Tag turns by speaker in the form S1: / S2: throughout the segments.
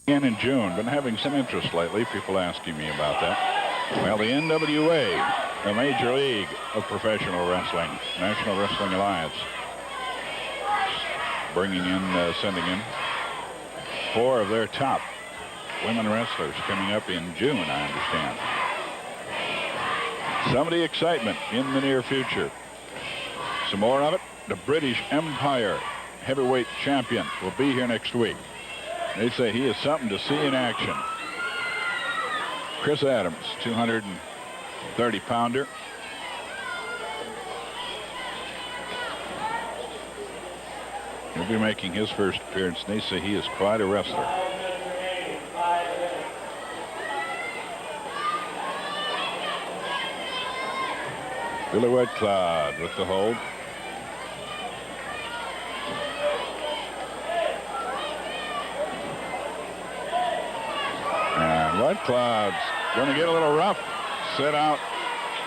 S1: again in June. Been having some interest lately, people asking me about that. Well, the NWA, the Major League of Professional Wrestling, National Wrestling Alliance, sending in 4 of their top women wrestlers coming up in June, I understand. Some of the excitement in the near future. Some more of it. The British Empire heavyweight champion will be here next week. They say he is something to see in action. Chris Adams, 230-pounder. He'll be making his first appearance, and they say he is quite a wrestler. Billy Whitecloud with the hold. And Whitecloud's going to get a little rough. Set out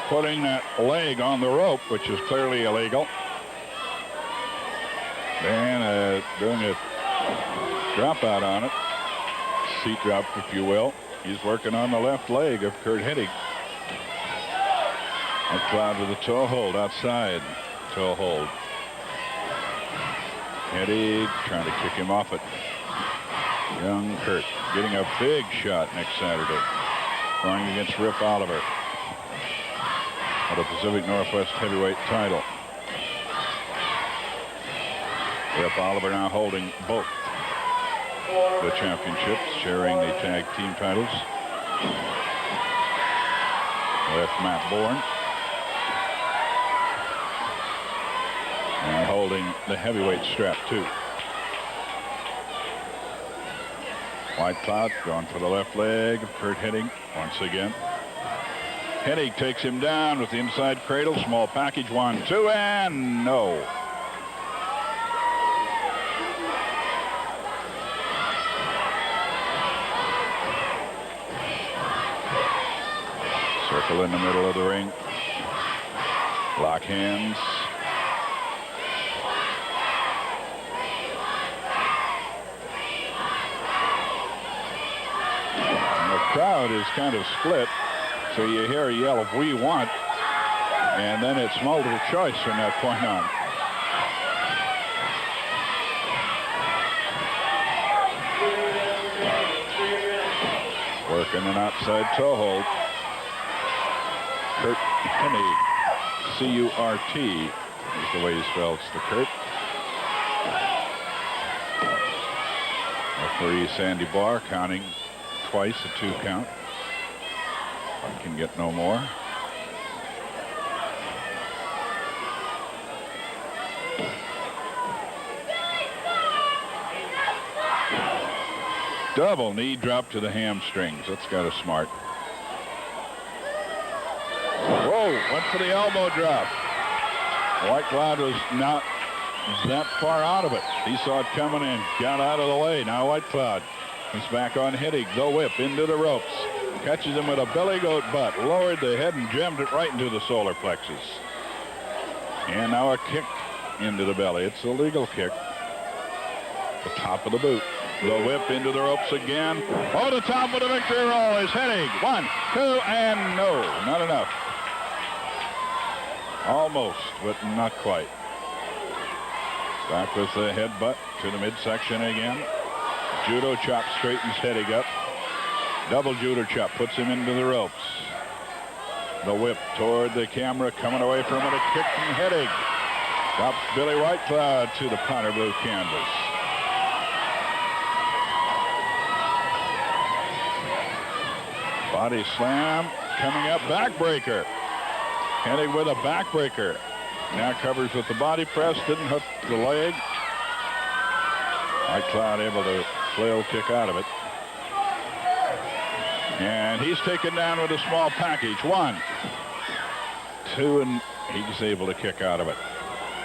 S1: putting that leg on the rope, which is clearly illegal. And doing a drop out on it. Seat drop, if you will. He's working on the left leg of Curt Hennig. Whitecloud with a toe hold outside. Toe hold. Hennig trying to kick him off it. Young Curt getting a big shot next Saturday. Going against Rip Oliver for the Pacific Northwest heavyweight title. Rip Oliver now holding both the championships, sharing the tag team titles with Matt Bourne. And holding the heavyweight strap, too. Whitecloud going for the left leg of Curt Hennig once again. Hennig takes him down with the inside cradle. Small package, 1, 2, and no. Circle in the middle of the ring. Lock hands. Crowd is kind of split, so you hear a yell of "we want," and then it's multiple choice from that point on. Working an outside toe hold. Curt Hennig, C-U-R-T is the way he spells the Curt. Referee Sandy Barr counting twice, a 2 count. I can get no more. Double knee drop to the hamstrings. That's got a smart. Whoa, went for the elbow drop. Whitecloud was not that far out of it. He saw it coming and got out of the way. Now Whitecloud is back on Hennig. The whip into the ropes. Catches him with a belly goat butt. Lowered the head and jammed it right into the solar plexus. And now a kick into the belly. It's a legal kick. The top of the boot. The whip into the ropes again. Oh, the top of the victory roll is Hennig. 1, 2, and no. Not enough. Almost, but not quite. Back with the headbutt to the midsection again. Judo chop straightens Hennig up. Double judo chop puts him into the ropes. The whip toward the camera, coming away from it. A kick from Hennig. Drops Billy Whitecloud to the powder blue canvas. Body slam coming up. Backbreaker. Hennig with a backbreaker. Now covers with the body press. Didn't hook the leg. Whitecloud able to flail kick out of it. And he's taken down with a small package. 1, 2, and he's able to kick out of it.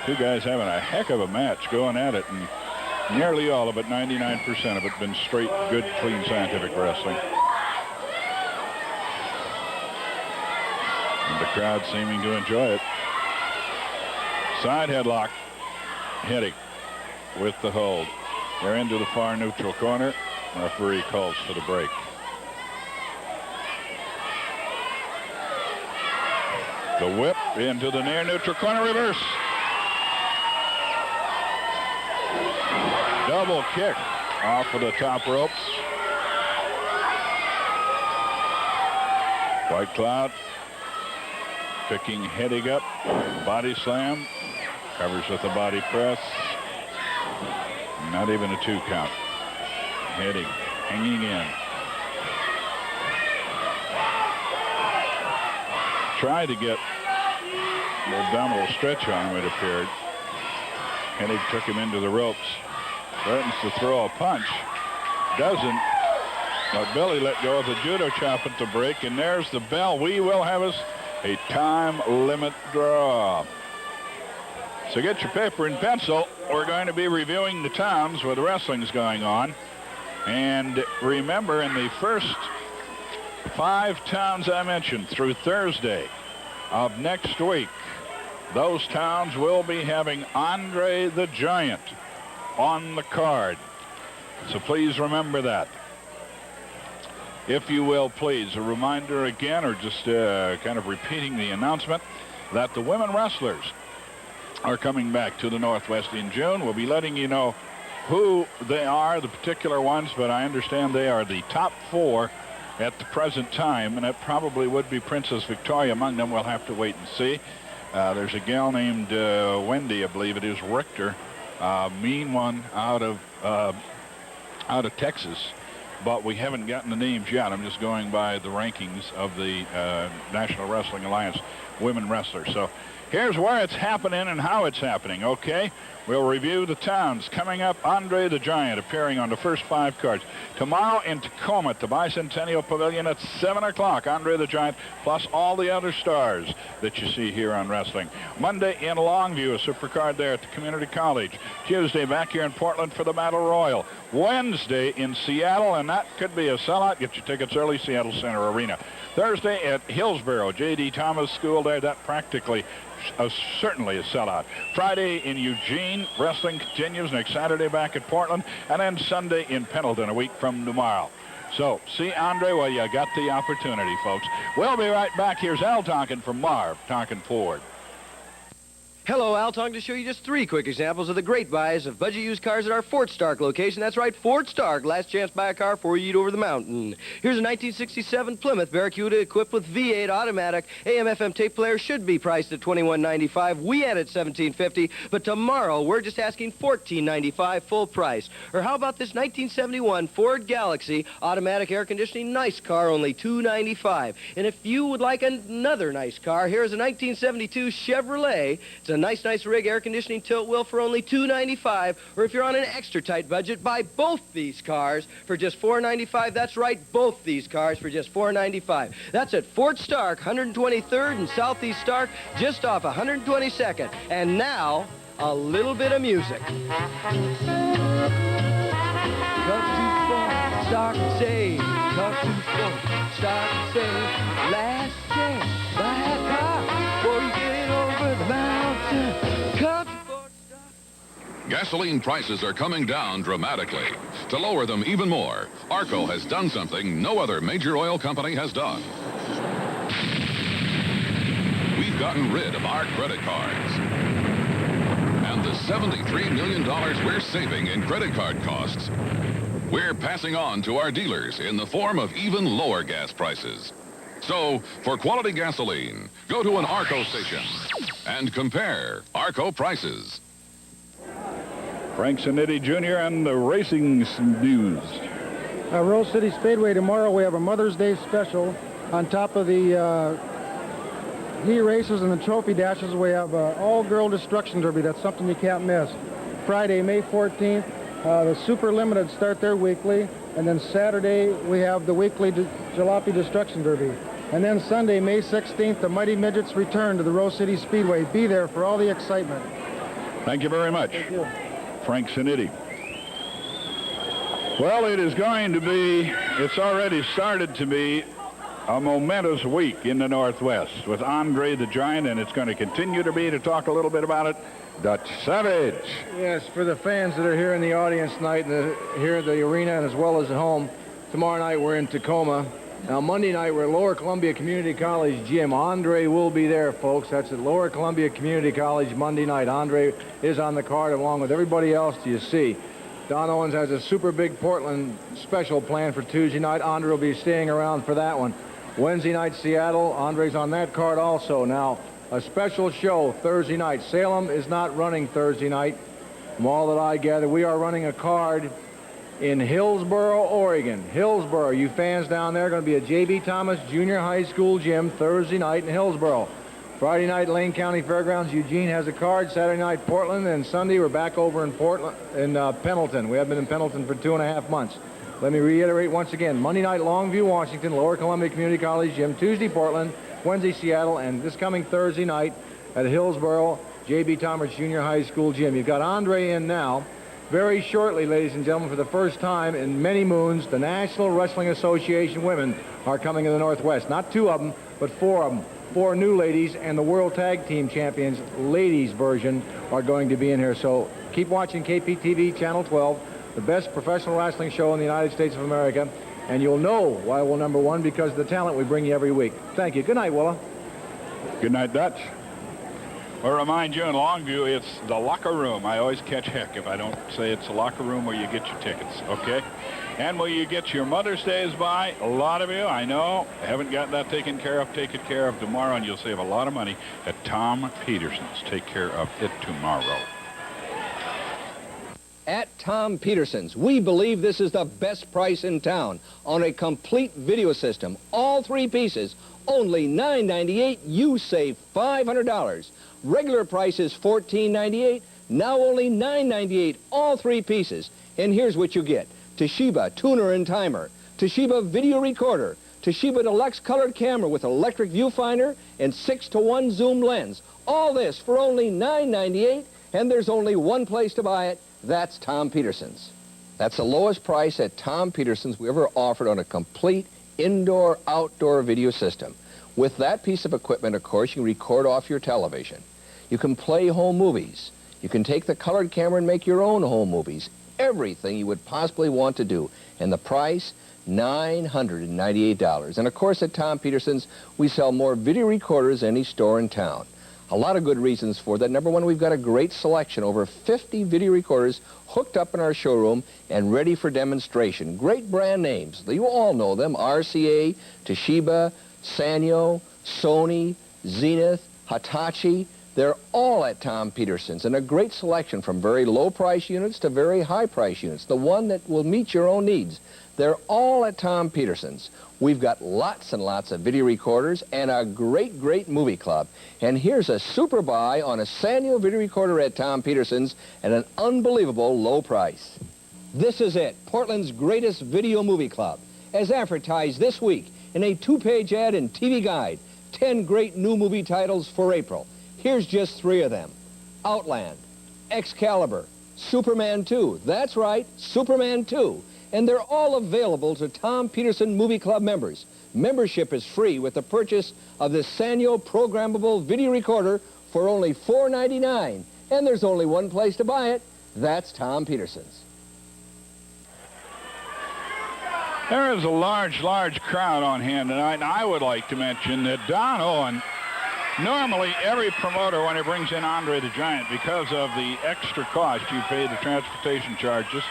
S1: Two guys having a heck of a match going at it, and nearly all of it, 99% of it, been straight, good, clean, scientific wrestling. And the crowd seeming to enjoy it. Side headlock. Hennig with the hold. They're into the far neutral corner. Referee calls for the break. The whip into the near neutral corner, reverse. Double kick off of the top ropes. White Cloud picking Hennig up. Body slam. Covers with the body press. Not even a 2 count. Hennig hanging in. Tried to get the abdominal stretch on him, it appeared. Hennig took him into the ropes. Threatens to throw a punch. Doesn't. But Billy let go of the judo chop at the break, and there's the bell. We will have us a time limit draw. So get your paper and pencil. We're going to be reviewing the towns where the wrestling's going on. And remember, in the first 5 towns I mentioned through Thursday of next week, those towns will be having Andre the Giant on the card. So please remember that. If you will, please, a reminder again, or just kind of repeating the announcement, that the women wrestlers are coming back to the Northwest in June. We'll be letting you know who they are, the particular ones, but I understand they are the top 4 at the present time, and it probably would be Princess Victoria among them. We'll have to wait and see. There's a gal named Wendy, I believe it is, Richter, mean one out of Texas, but we haven't gotten the names yet. I'm just going by the rankings of the National Wrestling Alliance women wrestlers. So here's where it's happening and how it's happening, okay? We'll review the towns. Coming up, Andre the Giant appearing on the first 5 cards. Tomorrow in Tacoma at the Bicentennial Pavilion at 7 o'clock, Andre the Giant, plus all the other stars that you see here on wrestling. Monday in Longview, a supercard there at the Community College. Tuesday back here in Portland for the Battle Royal. Wednesday in Seattle, and that could be a sellout. Get your tickets early, Seattle Center Arena. Thursday at Hillsboro, J.D. Thomas School there. That practically certainly a sellout. Friday in Eugene, wrestling continues. Next Saturday back at Portland, and then Sunday in Pendleton a week from tomorrow. So see Andre while you got the opportunity, folks. We'll be right back. Here's Al Tonkin from Marv, Tonkin Ford.
S2: Hello, Al Tonkin to show you just 3 quick examples of the great buys of budget used cars at our Fort Stark location. That's right, Fort Stark. Last chance to buy a car before you eat over the mountain. Here's a 1967 Plymouth Barracuda equipped with V8 automatic. AM/FM tape player should be priced at $21.95. We had it $17.50, but tomorrow we're just asking $14.95 full price. Or how about this 1971 Ford Galaxy automatic air conditioning nice car, only $2.95. And if you would like another nice car, here's a 1972 Chevrolet. It's a nice rig air conditioning tilt wheel for only $2.95. Or if you're on an extra tight budget, buy both these cars for just $4.95. That's right, both these cars for just $4.95. That's at Fort Stark, 123rd and Southeast Stark, just off 122nd. And now, a little bit of music. Come to Fort Stark and save. Come to Fort Stark and save. Last chance, buy a car before you get over the mountain. Come to Fort Stark.
S3: Gasoline prices are coming down dramatically. To lower them even more, ARCO has done something no other major oil company has done. We've gotten rid of our credit cards. And the $73 million we're saving in credit card costs, we're passing on to our dealers in the form of even lower gas prices. So, for quality gasoline, go to an ARCO station and compare ARCO prices.
S1: Frank Zanetti Jr. and the racing news.
S4: Rose City Speedway tomorrow, we have a Mother's Day special. On top of the heat races and the trophy dashes, we have all-girl destruction derby. That's something you can't miss. Friday, May 14th, the Super Limited start their weekly. And then Saturday, we have the weekly Jalopy Destruction Derby. And then Sunday, May 16th, the Mighty Midgets return to the Rose City Speedway. Be there for all the excitement.
S1: Thank you very much.
S4: Thank you.
S1: Frank Zanetti. Well, it is going to be, it's already started to be a momentous week in the Northwest with Andre the Giant, and it's going to continue to be. To talk a little bit about it, Dutch Savage.
S5: Yes, for the fans that are here in the audience tonight, here at the arena and as well as at home, tomorrow night we're in Tacoma. Now, Monday night, we're at Lower Columbia Community College gym. Andre will be there, folks. That's at Lower Columbia Community College Monday night. Andre is on the card along with everybody else you see. Don Owens has a super big Portland special planned for Tuesday night. Andre will be staying around for that one. Wednesday night, Seattle. Andre's on that card also. Now, a special show Thursday night. Salem is not running Thursday night. From all that I gather, we are running a card in Hillsboro, Oregon. Hillsboro, you fans down there are going to be at J.B. Thomas Junior High School gym Thursday night in Hillsboro. Friday night, Lane County Fairgrounds. Eugene has a card. Saturday night, Portland. And Sunday, we're back over in Portland, in Pendleton. We have been in Pendleton for 2.5 months. Let me reiterate once again. Monday night, Longview, Washington, Lower Columbia Community College gym. Tuesday, Portland. Wednesday, Seattle. And this coming Thursday night at Hillsboro, J.B. Thomas Junior High School gym. You've got Andre in now. Very shortly, ladies and gentlemen, for the first time in many moons, the National Wrestling Association women are coming to the Northwest. Not 2 of them, but 4 of them. 4 new ladies, and the World Tag Team Champions ladies version are going to be in here. So keep watching KPTV Channel 12, the best professional wrestling show in the United States of America, and you'll know why we're number 1, because of the talent we bring you every week. Thank you. Good night, Willa.
S1: Good night, Dutch. I'll remind you, in Longview, it's the locker room. I always catch heck if I don't say it's the locker room where you get your tickets, okay? And where you get your Mother's Days by. A lot of you, I know, haven't got that taken care of. Take it care of tomorrow, and you'll save a lot of money at Tom Peterson's. Take care of it tomorrow.
S2: At Tom Peterson's, we believe this is the best price in town on a complete video system. All 3 pieces, only $9.98. You save $500. Regular price is $14.98. Now only $9.98. All 3 pieces. And here's what you get. Toshiba tuner and timer. Toshiba video recorder. Toshiba Deluxe colored camera with electric viewfinder and 6:1 zoom lens. All this for only $9.98. And there's only one place to buy it. That's Tom Peterson's. That's the lowest price at Tom Peterson's we ever offered on a complete indoor-outdoor video system. With that piece of equipment, of course, you can record off your television. You can play home movies. You can take the colored camera and make your own home movies. Everything you would possibly want to do. And the price, $998. And of course, at Tom Peterson's, we sell more video recorders than any store in town. A lot of good reasons for that. Number 1, we've got a great selection. Over 50 video recorders hooked up in our showroom and ready for demonstration. Great brand names. You all know them. RCA, Toshiba, Sanyo, Sony, Zenith, Hitachi. They're all at Tom Peterson's, and a great selection from very low price units to very high price units, the one that will meet your own needs. They're all at Tom Peterson's. We've got lots and lots of video recorders and a great, great movie club. And here's a super buy on a Sanyo video recorder at Tom Peterson's at an unbelievable low price. This is it, Portland's greatest video movie club, as advertised this week in a 2-page ad and TV guide. 10 great new movie titles for April. Here's just 3 of them. Outland, Excalibur, Superman 2. That's right, Superman 2. And they're all available to Tom Peterson Movie Club members. Membership is free with the purchase of this Sanyo programmable video recorder for only $4.99. And there's only one place to buy it. That's Tom Peterson's.
S1: There is a large, large crowd on hand tonight, and I would like to mention that Don Owen, normally every promoter, when he brings in Andre the Giant, because of the extra cost, you pay the transportation charges,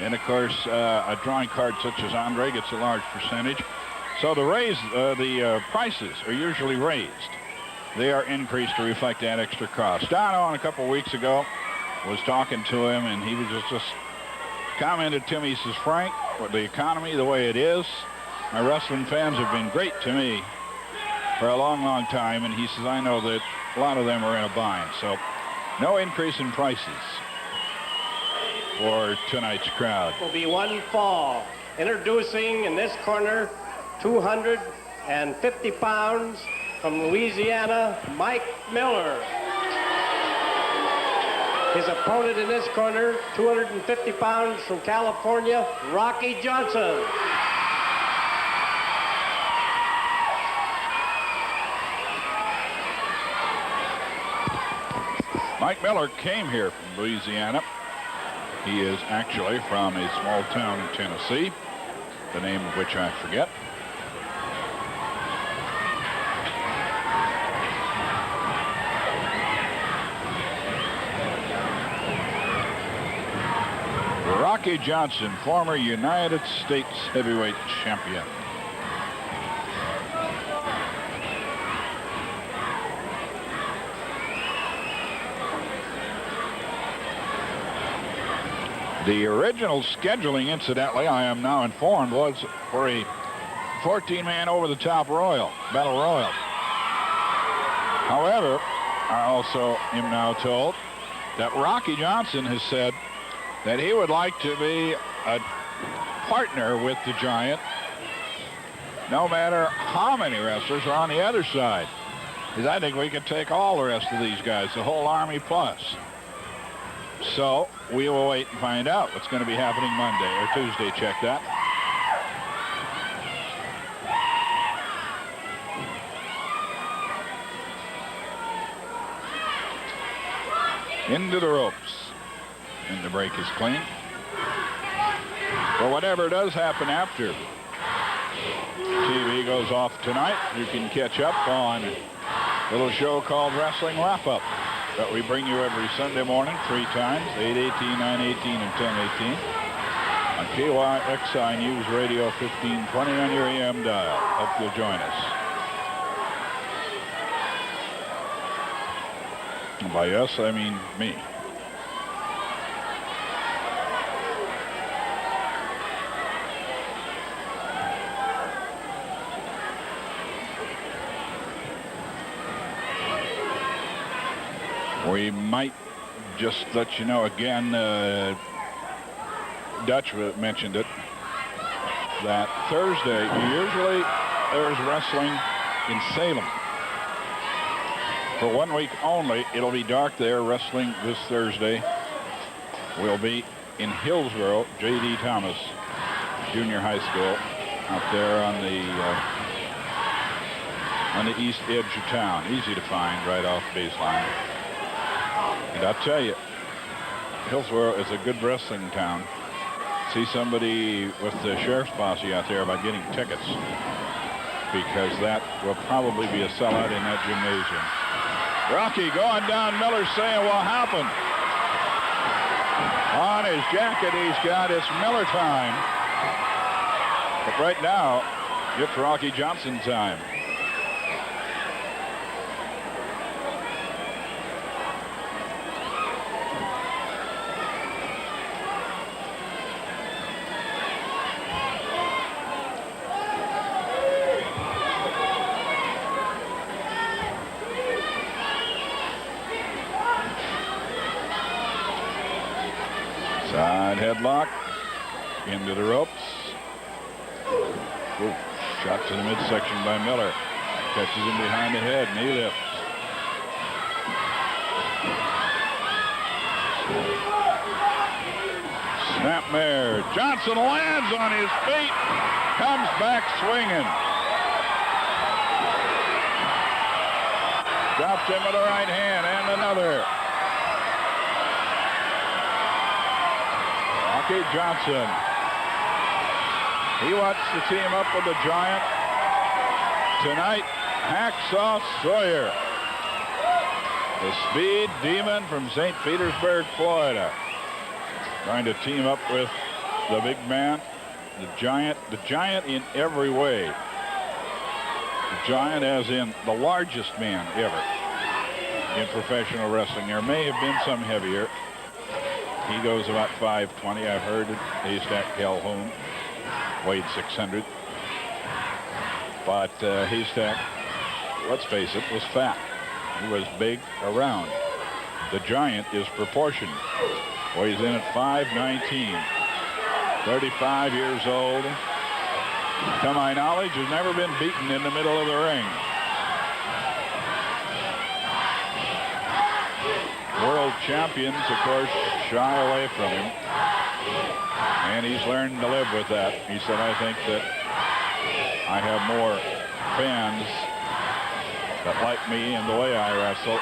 S1: and of course, a drawing card such as Andre gets a large percentage. So the prices are usually raised. They are increased to reflect that extra cost. Don Owen, a couple weeks ago, was talking to him, and he was just commented to me, he says, Frank, with the economy the way it is, my wrestling fans have been great to me for a long, long time, and he says, I know that a lot of them are in a bind. So no increase in prices for tonight's crowd.
S6: Will be one fall. Introducing in this corner, 250 pounds from Louisiana, Mike Miller. His opponent in this corner, 250 pounds from California, Rocky Johnson.
S1: Mike Miller came here from Louisiana. He is actually from a small town in Tennessee, the name of which I forget. Rocky Johnson, former United States heavyweight champion. The original scheduling, incidentally, I am now informed, was for a 14-man over-the-top battle royal. However, I also am now told that Rocky Johnson has said that he would like to be a partner with the Giant no matter how many wrestlers are on the other side. Because I think we could take all the rest of these guys, the whole Army plus. So we will wait and find out what's going to be happening Monday or Tuesday. Check that. Into the ropes. And the break is clean. Well, whatever does happen after TV goes off tonight, you can catch up on a little show called Wrestling Wrap-Up that we bring you every Sunday morning 3 times, 8:18, 9:18, and 10:18 on KYXI News Radio 1520 on your AM dial. Hope you'll join us. And by us, I mean me. We might just let you know again, Dutch mentioned it, that Thursday, usually there's wrestling in Salem. For 1 week only, it'll be dark there. Wrestling this Thursday will be in Hillsboro, J.D. Thomas Junior High School, out there on the east edge of town. Easy to find right off the baseline. And I'll tell you, Hillsboro is a good wrestling town. See somebody with the sheriff's posse out there about getting tickets, because that will probably be a sellout in that gymnasium. Rocky going down. Miller saying what happened. On his jacket, he's got it's Miller time. But right now, it's Rocky Johnson time. Side headlock into the ropes. Ooh, shot to the midsection by Miller. Catches him behind the head, knee lift. Snapmare. Johnson lands on his feet, comes back swinging. Drops him with the right hand and another. Rocky Johnson. He wants to team up with the Giant. Tonight, Hacksaw Sawyer, the speed demon from St. Petersburg, Florida, trying to team up with the big man, the Giant in every way. The Giant as in the largest man ever in professional wrestling. There may have been some heavier. He goes about 520. I've heard it. Haystack Calhoun weighed 600. But Haystack, let's face it, was fat. He was big around. The Giant is proportioned. Weighs in at 519. 35 years old. To my knowledge, has never been beaten in the middle of the ring. World champions, of course, shy away from him. And he's learned to live with that. He said, I think that I have more fans that like me and the way I wrestle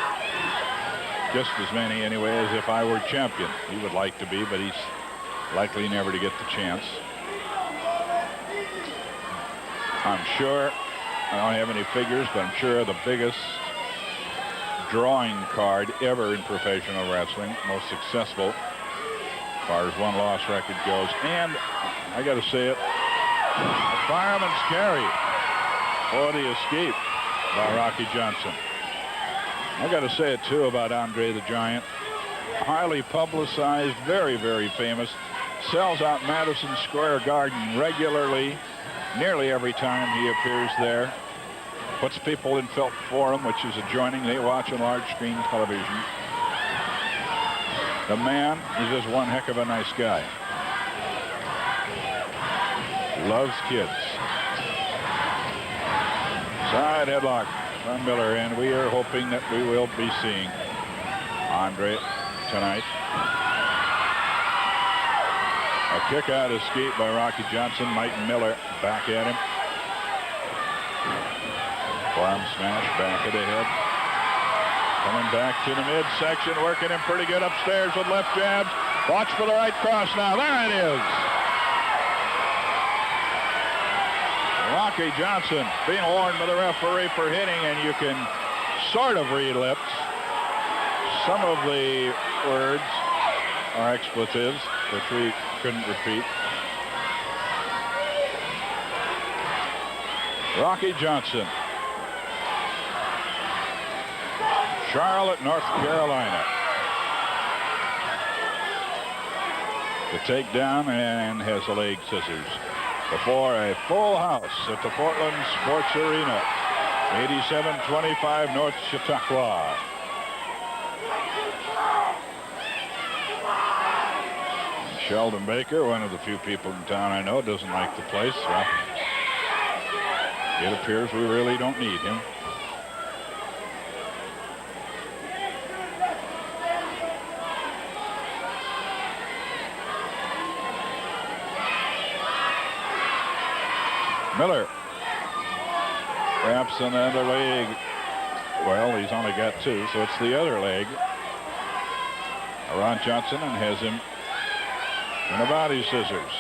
S1: just as many anyway as if I were champion. He would like to be, but he's likely never to get the chance. I'm sure, I don't have any figures, but I'm sure the biggest drawing card ever in professional wrestling, most successful as far as one-loss record goes. And I got to say it, a fireman's carry for the escape by Rocky Johnson. I got to say it too about Andre the Giant. Highly publicized, very, very famous. Sells out Madison Square Garden regularly, nearly every time he appears there. Puts people in Felt Forum, which is adjoining. They watch on large screen television. The man is just one heck of a nice guy. Loves kids. Side headlock from Miller, and we are hoping that we will be seeing Andre tonight. A kick out escape by Rocky Johnson. Mike Miller back at him. Forearm smash, back of the head. Coming back to the midsection, working him pretty good upstairs with left jabs. Watch for the right cross now. There it is. Rocky Johnson being warned by the referee for hitting, and you can sort of read lips. Some of the words are expletives, which we couldn't repeat. Rocky Johnson. Charlotte, North Carolina. The takedown, and has a leg scissors. Before a full house at the Portland Sports Arena. 8725 North Chautauqua. Sheldon Baker, one of the few people in town I know, doesn't like the place. Well, it appears we really don't need him. Miller wraps another leg. Well, he's only got two, so it's the other leg. Ron Johnson, and has him in a body scissors.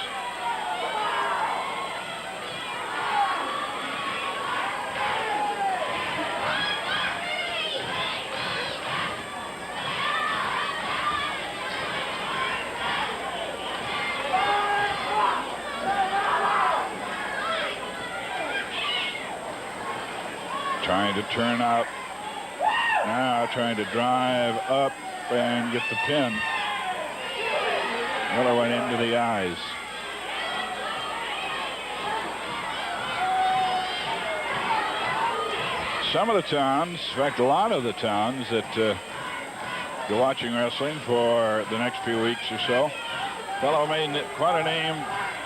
S1: Trying to turn out, now trying to drive up and get the pin. Miller went into the eyes. Some of the towns, in fact, a lot of the towns that you're watching wrestling for the next few weeks or so. Fellow made quite a name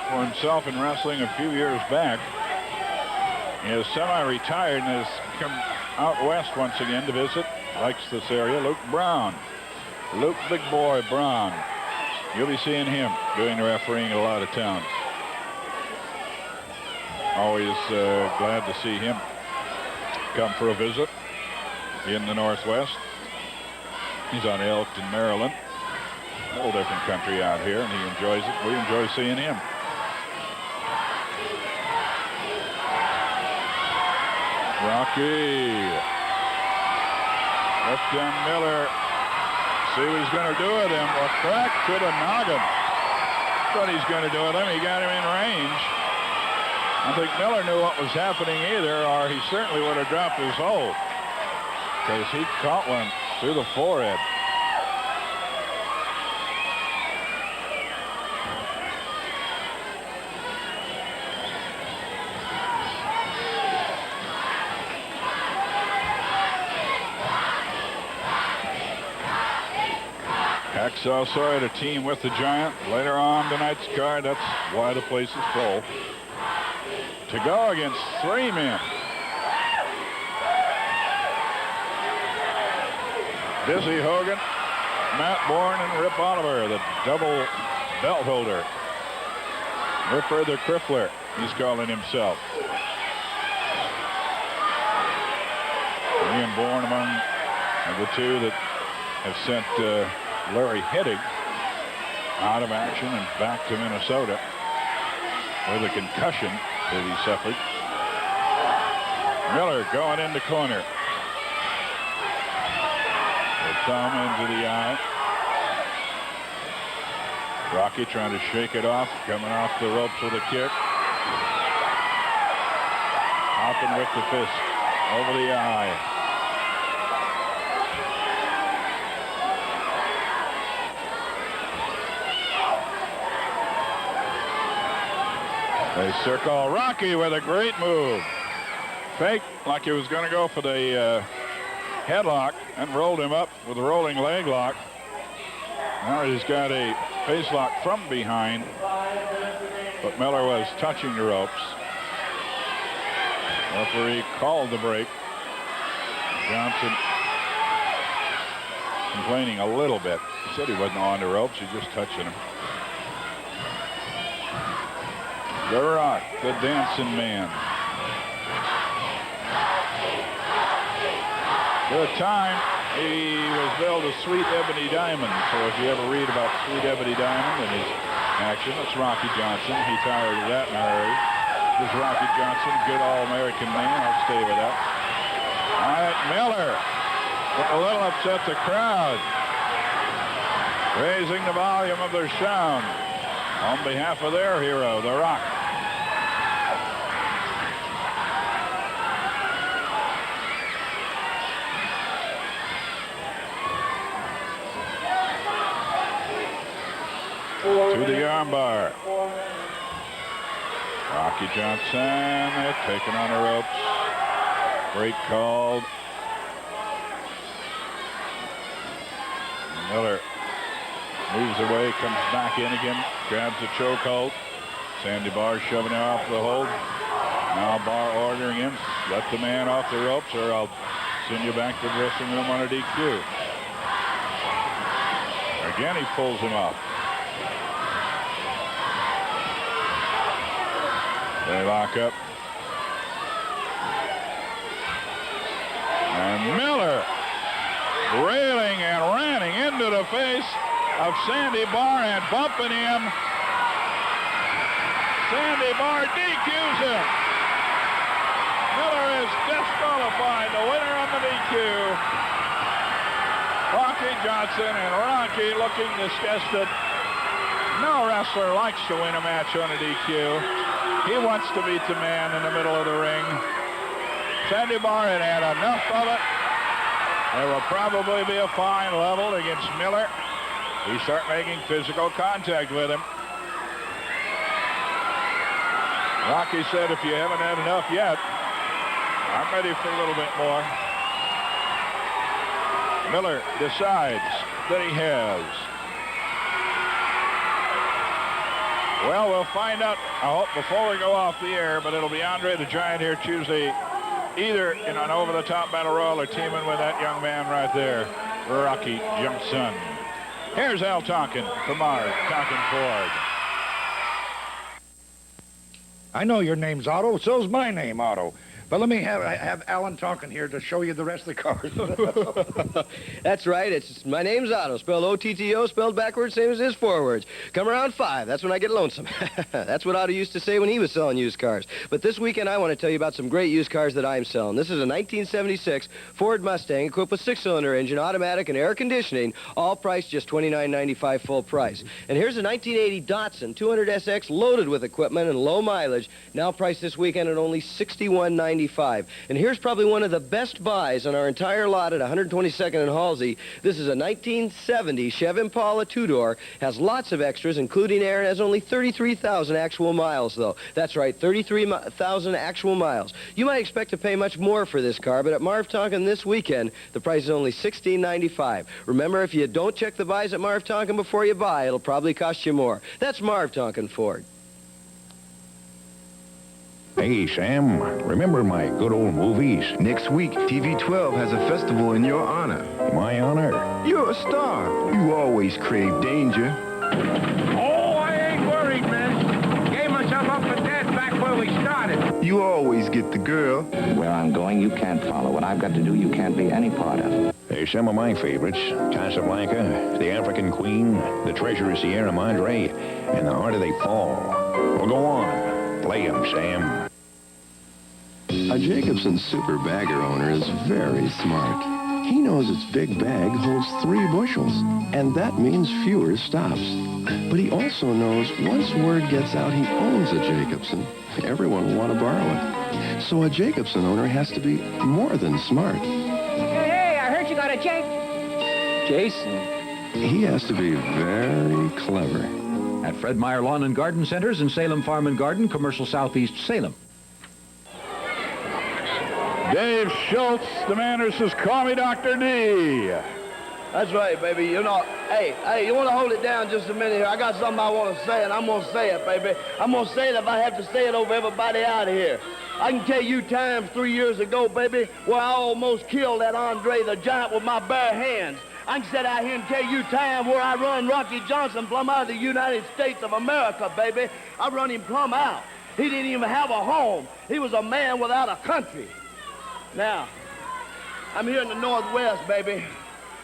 S1: for himself in wrestling a few years back. He is semi-retired and has come out west once again to visit. Likes this area. Luke Brown. Luke Big Boy Brown. You'll be seeing him doing the refereeing in a lot of towns. Always glad to see him come for a visit in the Northwest. He's on Elkton, Maryland. A little different country out here, and he enjoys it. We enjoy seeing him. Rocky. Left down Miller. See what he's going to do with him. A crack to the noggin. What he's going to do with him. He got him in range. I think Miller knew what was happening either, or he certainly would have dropped his hold, because he caught one through the forehead. Hacksaw Sawyer to team with the Giant. Later on tonight's card, that's why the place is full. To go against three men. Dizzy Hogan, Matt Bourne, and Rip Oliver, the double belt holder. Rip the Crippler, he's calling himself. He and Bourne among the two that have sent Larry Hittig out of action and back to Minnesota with a concussion that he suffered. Miller going in the corner. The thumb into the eye. Rocky trying to shake it off, coming off the ropes with a kick. Hopping with the fist over the eye. They circle Rocky with a great move. Fake like he was going to go for the headlock and rolled him up with a rolling leg lock. Now he's got a face lock from behind, but Miller was touching the ropes. Referee called the break. Johnson complaining a little bit. He said he wasn't on the ropes, he just touching him. The Rock, the dancing man. For a time, he was billed as Sweet Ebony Diamond. So if you ever read about Sweet Ebony Diamond and his action, it's Rocky Johnson. He tired of that in a hurry. This is Rocky Johnson, good all-American man. I'll stay with that. All right, Miller. A little upset the crowd. Raising the volume of their sound on behalf of their hero, The Rock. To the armbar. Rocky Johnson taken on the ropes. Break called. Miller moves away, comes back in again, grabs the chokehold. Sandy Barr shoving him off the hold. Now Barr ordering him, let the man off the ropes or I'll send you back to the dressing room on a DQ. Again, he pulls him off. They lock up. And Miller railing and ranning into the face of Sandy Barr and bumping him. Sandy Barr DQs him. Miller is disqualified, the winner on the DQ. Rocky Johnson, and Rocky looking disgusted. No wrestler likes to win a match on a DQ. He wants to beat the man in the middle of the ring. Sandy Barr had had enough of it. There will probably be a fine leveled against Miller. He start making physical contact with him. Rocky said, if you haven't had enough yet, I'm ready for a little bit more. Miller decides that he has. Well, we'll find out, I hope, before we go off the air, but it'll be Andre the Giant here Tuesday, either in an over-the-top battle royal or teaming with that young man right there, Rocky Johnson. Here's Al Tonkin from our Tonkin Ford.
S7: I know your name's Otto, so's my name, Otto. But let me have Alan Tonkin here to show you the rest of the cars.
S2: That's right. My name's Otto, spelled O-T-T-O, spelled backwards, same as his forwards. Come around 5. That's when I get lonesome. That's what Otto used to say when he was selling used cars. But this weekend, I want to tell you about some great used cars that I'm selling. This is a 1976 Ford Mustang equipped with 6-cylinder engine, automatic, and air conditioning, all priced just $29.95 full price. And here's a 1980 Datsun 200SX loaded with equipment and low mileage, now priced this weekend at only $61.95. And here's probably one of the best buys on our entire lot at 122nd and Halsey. This is a 1970 Chevy Impala 2-door. Has lots of extras, including air, and has only 33,000 actual miles, though. That's right, 33,000 actual miles. You might expect to pay much more for this car, but at Marv Tonkin this weekend, the price is only $16.95. Remember, if you don't check the buys at Marv Tonkin before you buy, it'll probably cost you more. That's Marv Tonkin Ford.
S8: Hey, Sam, remember my good old movies?
S9: Next week, TV 12 has a festival in your honor.
S8: My honor?
S9: You're a star. You always crave danger.
S10: Oh, I ain't worried, man. Gave myself up for dead back where we started.
S9: You always get the girl.
S11: Where I'm going, you can't follow. What I've got to do, you can't be any part of.
S8: Hey, There's some of my favorites. Casablanca, The African Queen, The Treasure of Sierra Madre, and The Harder They Fall. Well, go on. Play 'em, Sam.
S9: A Jacobson Super Bagger owner is very smart. He knows its big bag holds 3 bushels, and that means fewer stops. But he also knows once word gets out he owns a Jacobson, everyone will want to borrow it. So a Jacobson owner has to be more than smart.
S10: Hey, I heard you got a
S2: Jason.
S9: He has to be very clever.
S11: At Fred Meyer Lawn and Garden Centers in Salem Farm and Garden, Commercial Southeast Salem.
S1: Dave Schultz, the man who says, call me Dr. D.
S2: That's right, baby. You know, hey, you want to hold it down just a minute here? I got something I want to say, and I'm going to say it, baby. I'm going to say it if I have to say it over everybody out of here. I can tell you times 3 years ago, baby, where I almost killed that Andre the Giant with my bare hands. I can sit out here and tell you time where I run Rocky Johnson plumb out of the United States of America, baby. I run him plumb out. He didn't even have a home. He was a man without a country. Now, I'm here in the Northwest, baby.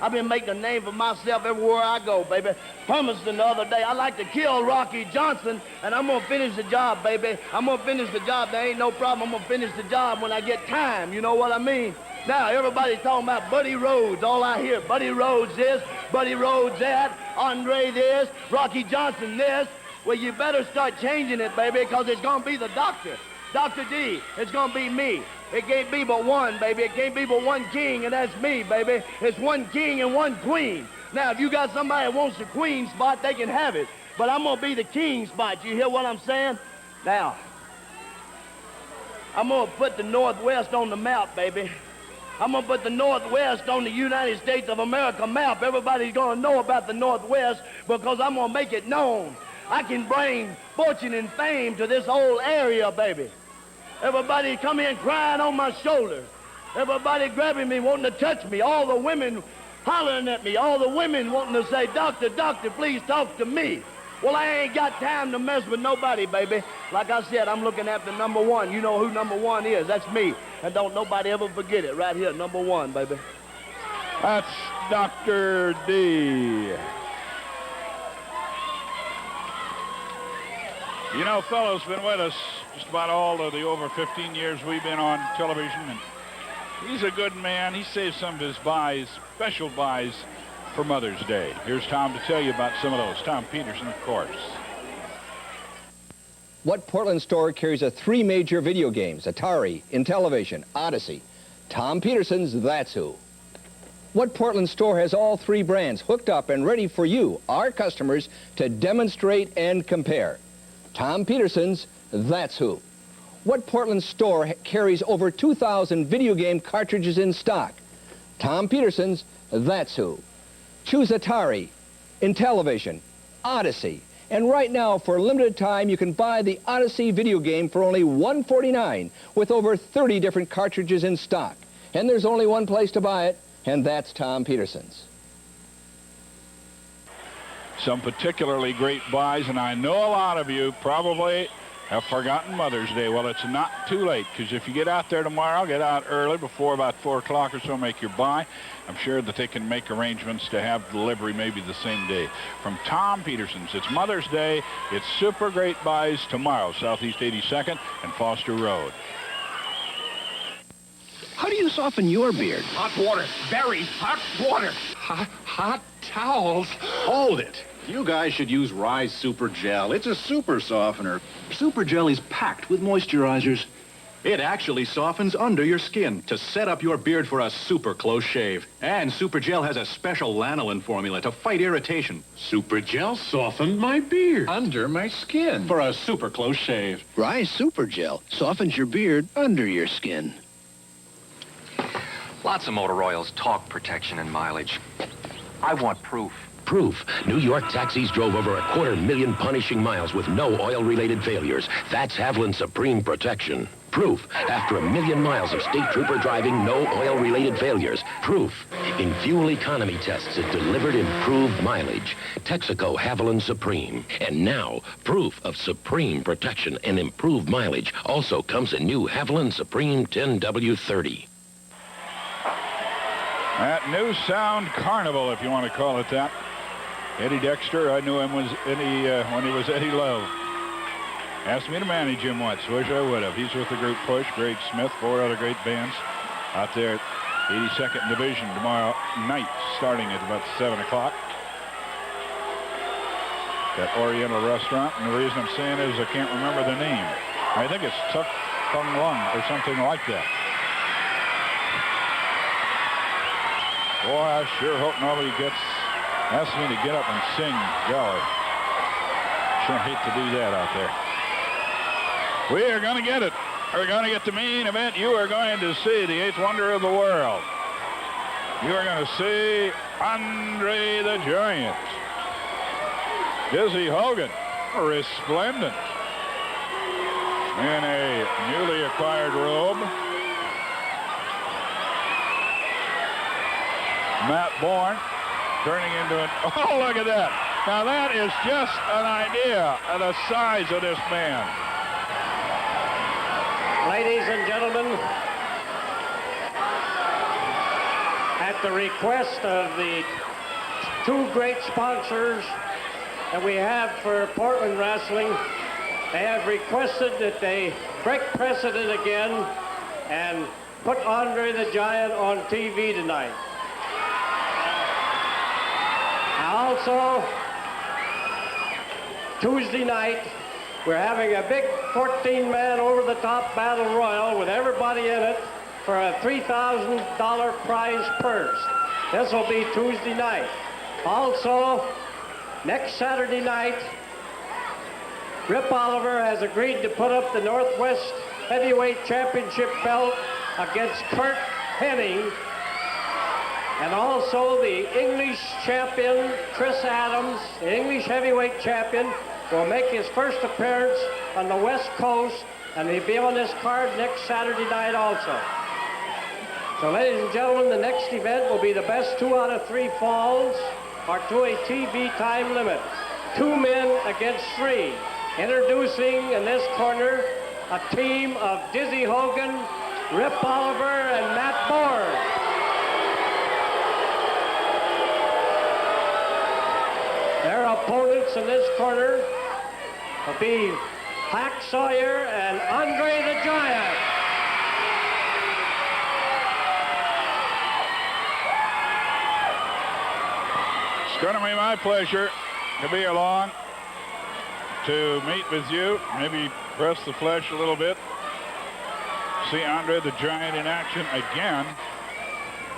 S2: I've been making a name for myself everywhere I go, baby. Hermiston the other day, I like to kill Rocky Johnson, and I'm going to finish the job, baby. I'm going to finish the job. There ain't no problem. I'm going to finish the job when I get time. You know what I mean? Now, everybody's talking about Buddy Rhodes. All I hear, Buddy Rhodes this, Buddy Rhodes that, Andre this, Rocky Johnson this. Well, you better start changing it, baby, because it's going to be the doctor. Dr. D, it's going to be me. It can't be but one, baby. It can't be but one king, and that's me, baby. It's one king and one queen. Now, if you got somebody that wants the queen spot, they can have it. But I'm going to be the king spot. You hear what I'm saying? Now, I'm going to put the Northwest on the map, baby. I'm going to put the Northwest on the United States of America map. Everybody's going to know about the Northwest because I'm going to make it known. I can bring fortune and fame to this whole area, baby. Everybody come in crying on my shoulder. Everybody grabbing me, wanting to touch me. All the women hollering at me. All the women wanting to say, Doctor, doctor, please talk to me. Well, I ain't got time to mess with nobody, baby. Like I said, I'm looking after number one. You know who number one is. That's me. And don't nobody ever forget it. Right here, number one, baby.
S1: That's Dr. D. You know, fellow's been with us just about all of the over 15 years we've been on television, and he's a good man. He saved some of his buys, special buys, for Mother's Day. Here's Tom to tell you about some of those. Tom Peterson, of course.
S2: What Portland store carries 3 major video games? Atari, Intellivision, Odyssey. Tom Peterson's That's Who. What Portland store has all 3 brands hooked up and ready for you, our customers, to demonstrate and compare? Tom Peterson's That's Who. What Portland store carries over 2,000 video game cartridges in stock? Tom Peterson's That's Who. Choose Atari, Intellivision, Odyssey. And right now, for a limited time, you can buy the Odyssey video game for only $149 with over 30 different cartridges in stock. And there's only one place to buy it, and that's Tom Peterson's.
S1: Some particularly great buys, and I know a lot of you probably have forgotten Mother's Day. Well, it's not too late, because if you get out there tomorrow, get out early before about 4 o'clock or so, make your buy. I'm sure that they can make arrangements to have delivery maybe the same day. From Tom Peterson's, it's Mother's Day. It's super great buys tomorrow, Southeast 82nd and Foster Road.
S8: How do you soften your beard?
S10: Hot water. Very hot water. Hot towels.
S12: Hold it. You guys should use Rise Super Gel. It's a super softener. Super Gel is packed with moisturizers. It actually softens under your skin to set up your beard for a super close shave. And Super Gel has a special lanolin formula to fight irritation. Super Gel softened my beard. Under my skin. For a super close shave.
S8: Rise Super Gel softens your beard under your skin.
S13: Lots of motor oils talk protection and mileage. I want proof.
S14: Proof. New York taxis drove over 250,000 punishing miles with no oil-related failures. That's Haviland Supreme Protection. Proof. After 1,000,000 miles of state trooper driving, no oil-related failures. Proof. In fuel economy tests, it delivered improved mileage. Texaco Haviland Supreme. And now, proof of supreme protection and improved mileage also comes in new Haviland Supreme 10W30.
S1: At New Sound Carnival, if you want to call it that. Eddie Dexter, I knew him when he was Eddie Love. Asked me to manage him once. Wish I would have. He's with the group Push, Greg Smith, 4 other great bands out there at 82nd Division tomorrow night, starting at about 7 o'clock. That Oriental restaurant, and the reason I'm saying is I can't remember the name. I think it's Tuk Tung Lung or something like that. Boy, I sure hope nobody asks me to get up and sing. Golly. Sure hate to do that out there. We are going to get it. We're going to get the main event. You are going to see the 8th wonder of the world. You are going to see Andre the Giant. Dizzy Hogan, resplendent in a newly acquired robe. Matt Bourne turning into an... Oh, look at that. Now, that is just an idea of the size of this man.
S6: Ladies and gentlemen, at the request of the 2 great sponsors that we have for Portland Wrestling, they have requested that they break precedent again and put Andre the Giant on TV tonight. Also, Tuesday night, we're having a big 14-man over-the-top battle royal with everybody in it for a $3,000 prize purse. This will be Tuesday night. Also, next Saturday night, Rip Oliver has agreed to put up the Northwest Heavyweight Championship belt against Kurt Hennig. And also the English champion, Chris Adams, the English heavyweight champion, will make his first appearance on the West Coast, and he'll be on this card next Saturday night also. So, ladies and gentlemen, the next event will be the best 2 out of 3 falls, or to a TV time limit. 2 men against 3. Introducing in this corner a team of Dizzy Hogan, Rip Oliver, and Matt Bourne. Their opponents in this corner will be Hack Sawyer and Andre the Giant.
S1: It's going to be my pleasure to be along, to meet with you, maybe press the flesh a little bit, see Andre the Giant in action again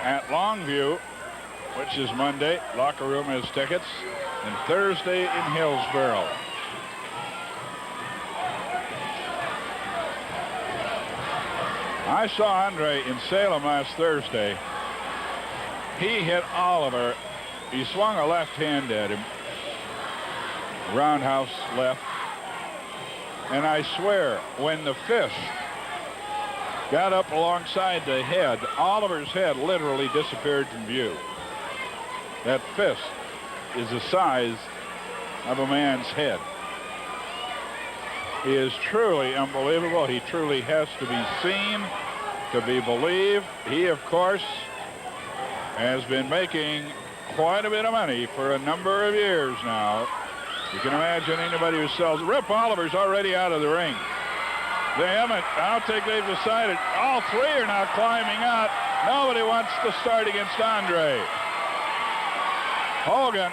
S1: at Longview, which is Monday. Locker Room has tickets. And Thursday in Hillsboro. I saw Andre in Salem last Thursday. He hit Oliver. He swung a left hand at him. Roundhouse left. And I swear, when the fist got up alongside the head, Oliver's head literally disappeared from view. That fist is the size of a man's head. He is truly unbelievable. He truly has to be seen, to be believed. He, of course, has been making quite a bit of money for a number of years now. You can imagine anybody who sells. Rip Oliver's already out of the ring. They haven't. I don't think they've decided. All 3 are now climbing out. Nobody wants to start against Andre. Hogan.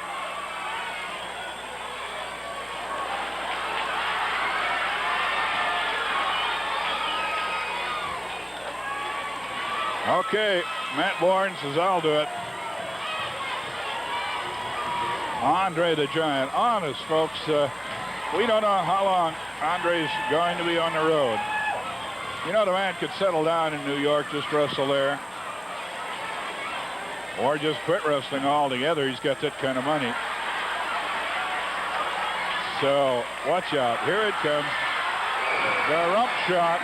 S1: Okay, Matt Bourne says, I'll do it. Andre the Giant. Honest, folks, we don't know how long Andre's going to be on the road. You know, the man could settle down in New York, just wrestle there. Or just quit wrestling altogether. He's got that kind of money. So, watch out. Here it comes. The rump shot.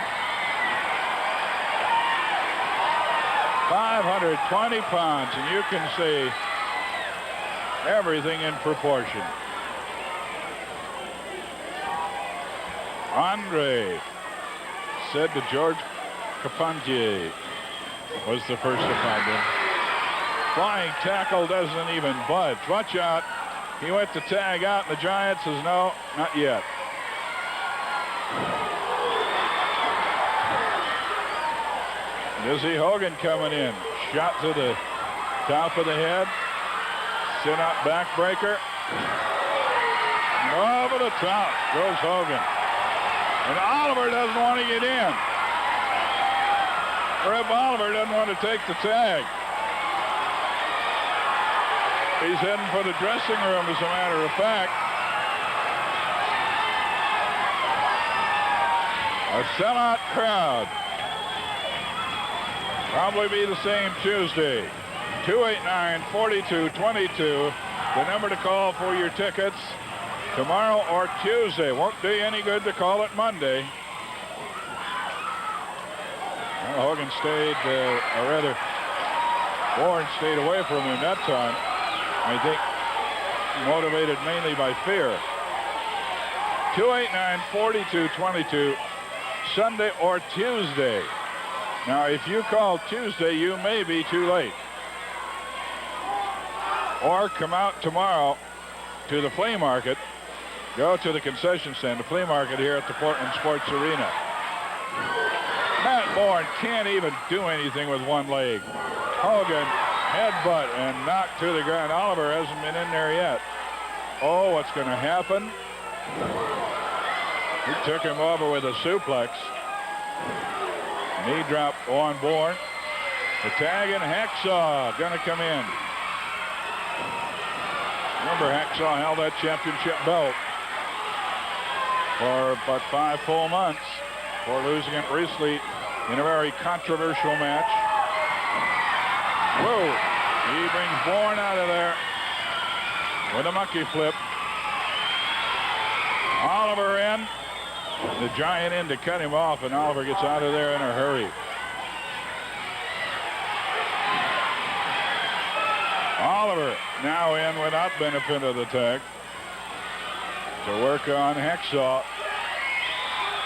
S1: 520 pounds, and you can see everything in proportion. Andre said to George Caponje was the first to find him. flying tackle doesn't even budge. Watch out. He went to tag out, and the Giant says, no, not yet. Dizzy Hogan coming in. Shot to the top of the head. Sit-out backbreaker. Over the top goes Hogan. And Oliver doesn't want to get in. Reb Oliver doesn't want to take the tag. He's heading for the dressing room, as a matter of fact. A sellout crowd. Probably be the same Tuesday. 289-4222. The number to call for your tickets. Tomorrow or Tuesday. Won't do you any good to call it Monday. Well, Hogan stayed, or rather, Warren stayed away from him that time. I think motivated mainly by fear. 289-4222. Sunday or Tuesday. Now, if you call Tuesday, you may be too late. Or come out tomorrow to the flea market. Go to the concession stand, the flea market here at the Portland Sports Arena. Matt Bourne can't even do anything with one leg. Hogan, headbutt and knocked to the ground. Oliver hasn't been in there yet. Oh, what's going to happen? He took him over with a suplex. Knee drop on Bourne. The tag and Hacksaw going to come in. Remember, Hacksaw held that championship belt for about 5 full months before losing it recently in a very controversial match. Whoa! He brings Bourne out of there with a monkey flip. Oliver in. The Giant in to cut him off, and Oliver gets out of there in a hurry. Oliver now in without benefit of the tag to work on Hacksaw.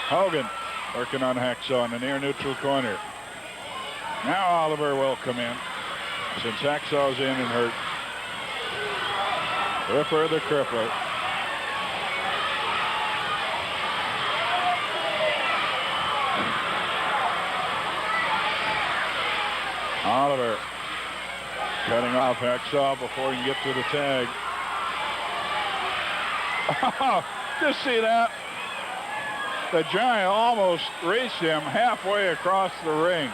S1: Hogan working on Hacksaw in the near neutral corner. Now Oliver will come in since Hacksaw's in and hurt. Ripper the Crippler. Oliver cutting off Hacksaw before he can get to the tag. Just see that? The Giant almost reached him halfway across the ring.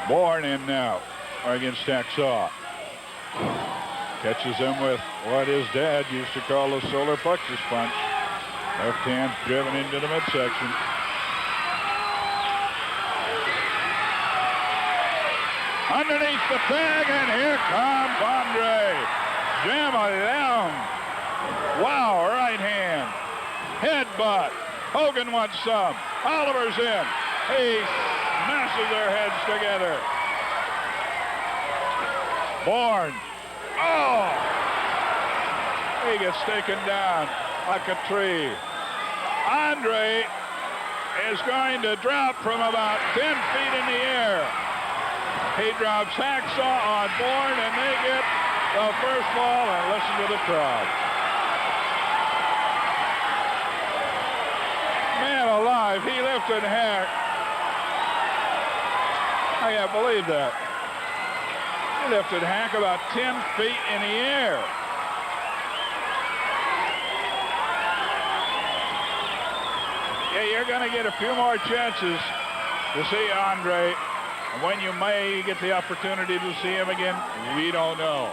S1: Bourne in now against Hacksaw. Catches him with what his dad used to call the solar plexus punch. Left hand driven into the midsection. Underneath the tag, and here comes Andre. Jam down. Wow, right hand. Headbutt. Hogan wants some. Oliver's in. He smashes their heads together. Bourne. Oh! He gets taken down like a tree. Andre is going to drop from about 10 feet in the air. He drops Hacksaw on Bourne, and they get the first ball, and listen to the crowd. Man alive, he lifted Hack. I can't believe that. He lifted Hack about 10 feet in the air. Yeah, you're going to get a few more chances to see Andre. When you may get the opportunity to see him again, we don't know.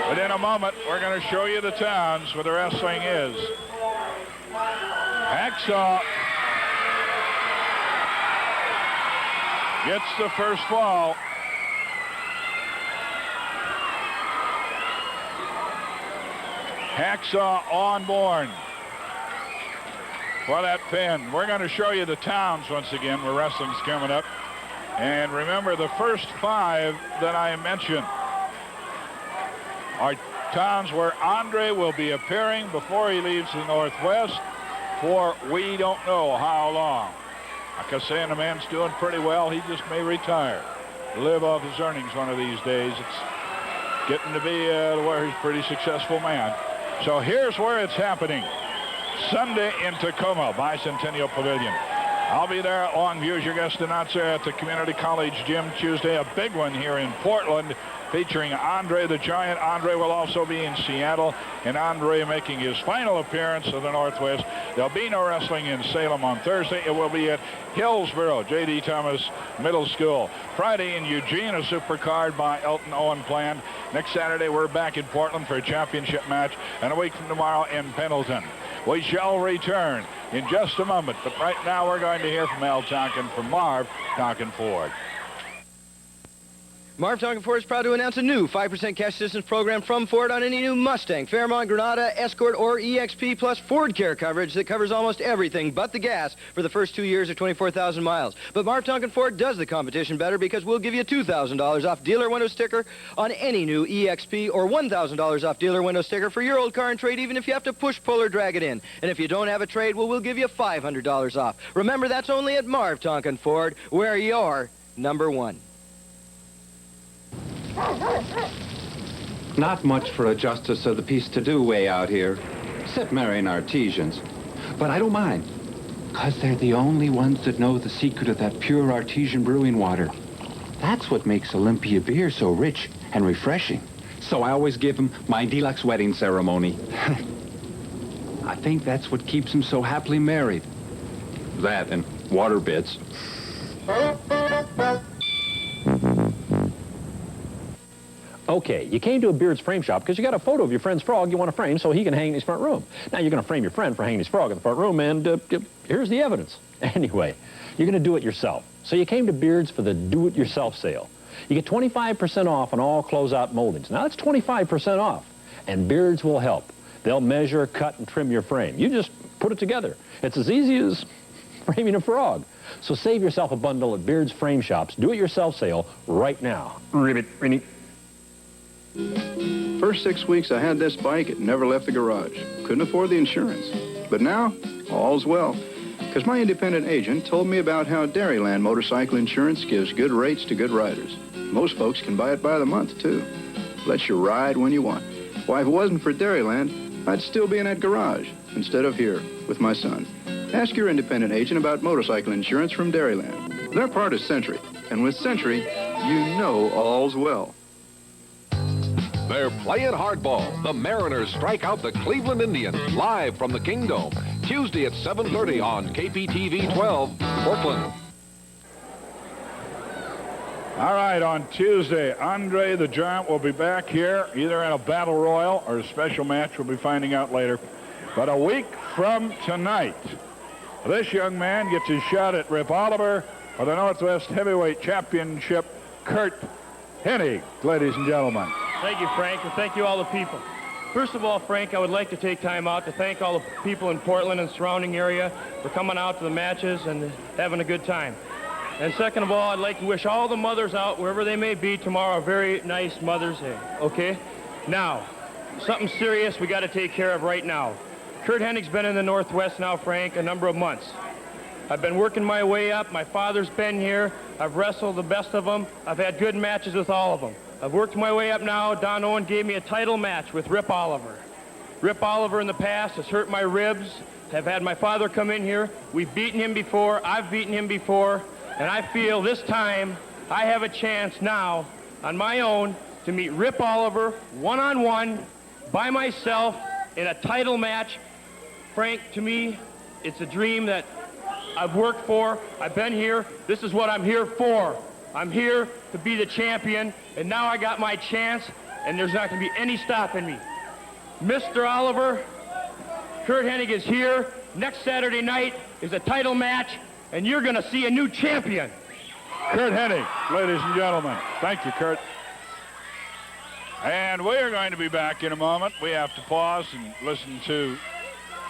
S1: But in a moment, we're going to show you the towns where the wrestling is. Hacksaw gets the first fall. Hacksaw on Bourne for that pin. We're going to show you the towns once again where wrestling's coming up. And remember, the first 5 that I mentioned are towns where Andre will be appearing before he leaves the Northwest for we don't know how long. Like I say, the man's doing pretty well. He just may retire. Live off his earnings one of these days. It's getting to be where he's a pretty successful man. So here's where it's happening. Sunday in Tacoma, Bicentennial Pavilion. I'll be there at Longview as your guest announcer at the Community College Gym Tuesday. A big one here in Portland featuring Andre the Giant. Andre will also be in Seattle, and Andre making his final appearance of the Northwest. There'll be no wrestling in Salem on Thursday. It will be at Hillsboro, J.D. Thomas Middle School. Friday in Eugene, a supercard by Elton Owen planned. Next Saturday, we're back in Portland for a championship match, and a week from tomorrow in Pendleton. We shall return in just a moment, but right now we're going to hear from Al Tonkin from Marv Tonkin Ford.
S2: Marv Tonkin Ford is proud to announce a new 5% cash assistance program from Ford on any new Mustang, Fairmont, Granada, Escort, or EXP plus Ford Care coverage that covers almost everything but the gas for the first 2 years or 24,000 miles. But Marv Tonkin Ford does the competition better because we'll give you $2,000 off dealer window sticker on any new EXP or $1,000 off dealer window sticker for your old car and trade, even if you have to push, pull, or drag it in. And if you don't have a trade, well, we'll give you $500 off. Remember, that's only at Marv Tonkin Ford, where you're number one.
S15: Not much for a justice of the peace to do way out here, except marrying artesians. But I don't mind, because they're the only ones that know the secret of that pure artesian brewing water. That's what makes Olympia beer so rich and refreshing. So I always give them my deluxe wedding ceremony. I think that's what keeps them so happily married. That and water bits.
S16: Okay, you came to a Beard's Frame Shop because you got a photo of your friend's frog you want to frame so he can hang in his front room. Now, you're going to frame your friend for hanging his frog in the front room, and here's the evidence. Anyway, you're going to do it yourself. So you came to Beard's for the do-it-yourself sale. You get 25% off on all closeout moldings. Now, that's 25% off, and Beard's will help. They'll measure, cut, and trim your frame. You just put it together. It's as easy as framing a frog. So save yourself a bundle at Beard's Frame Shop's do-it-yourself sale right now. Ribbit, Rinny.
S17: First 6 weeks I had this bike, it never left the garage. Couldn't afford the insurance. But now, all's well. Because my independent agent told me about how Dairyland Motorcycle Insurance gives good rates to good riders. Most folks can buy it by the month, too. Lets you ride when you want. Why, if it wasn't for Dairyland, I'd still be in that garage instead of here with my son. Ask your independent agent about motorcycle insurance from Dairyland. Their part is Century. And with Century, you know all's well.
S18: They're playing hardball. The Mariners strike out the Cleveland Indians live from the Kingdome. Tuesday at 7:30 on KPTV 12, Portland.
S1: All right, on Tuesday, Andre the Giant will be back here, either in a battle royal or a special match. We'll be finding out later. But a week from tonight, this young man gets his shot at Rip Oliver for the Northwest Heavyweight Championship. Curt Hennig, ladies and gentlemen.
S19: Thank you, Frank, and thank you all the people. First of all, Frank, I would like to take time out to thank all the people in Portland and surrounding area for coming out to the matches and having a good time. And second of all, I'd like to wish all the mothers out, wherever they may be, tomorrow a very nice Mother's Day, okay? Now, something serious we got to take care of right now. Curt Hennig's been in the Northwest now, Frank, a number of months. I've been working my way up. My father's been here. I've wrestled the best of them. I've had good matches with all of them. I've worked my way up now. Don Owen gave me a title match with Rip Oliver. Rip Oliver in the past has hurt my ribs. Have had my father come in here. We've beaten him before. I've beaten him before. And I feel this time I have a chance now on my own to meet Rip Oliver one-on-one by myself in a title match. Frank, to me, it's a dream that I've worked for. I've been here. This is what I'm here for. I'm here to be the champion, and now I got my chance, and there's not going to be any stopping me. Mr. Oliver, Curt Hennig is here. Next Saturday night is a title match, and you're going to see a new champion.
S1: Curt Hennig, ladies and gentlemen. Thank you, Curt. And we are going to be back in a moment. We have to pause and listen to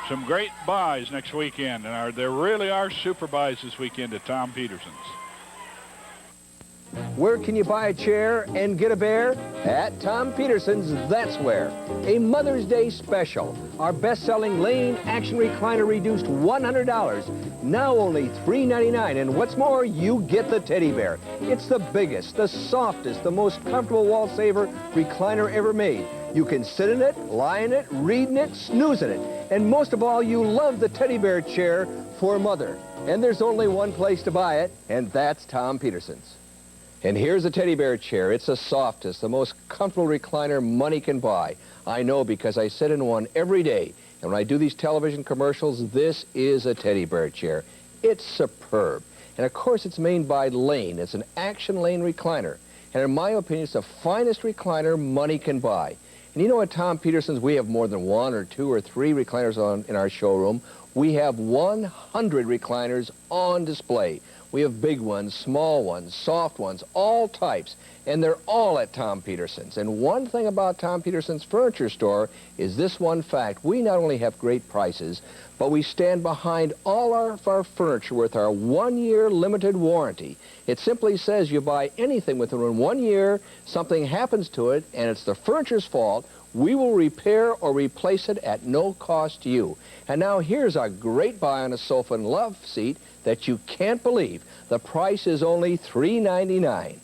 S1: some great buys next weekend. And there really are super buys this weekend at Tom Peterson's.
S2: Where can you buy a chair and get a bear? At Tom Peterson's, that's where. A Mother's Day special. Our best-selling Lane Action Recliner reduced $100. Now only $3.99. And what's more, you get the teddy bear. It's the biggest, the softest, the most comfortable wall-saver recliner ever made. You can sit in it, lie in it, read in it, snooze in it. And most of all, you love the teddy bear chair for Mother. And there's only one place to buy it, and that's Tom Peterson's. And here's a teddy bear chair. It's the softest, the most comfortable recliner money can buy. I know because I sit in one every day. And when I do these television commercials, this is a teddy bear chair. It's superb. And of course, it's made by Lane. It's an Action Lane recliner. And in my opinion, it's the finest recliner money can buy. And you know, at Tom Peterson's, we have more than 1 or 2 or 3 recliners in our showroom. We have 100 recliners on display. We have big ones, small ones, soft ones, all types, and they're all at Tom Peterson's. And one thing about Tom Peterson's Furniture Store is this one fact. We not only have great prices, but we stand behind all of our furniture with our 1-year limited warranty. It simply says you buy anything within 1 year, something happens to it, and it's the furniture's fault, we will repair or replace it at no cost to you. And now here's a great buy on a sofa and love seat that you can't believe. The price is only $3.99.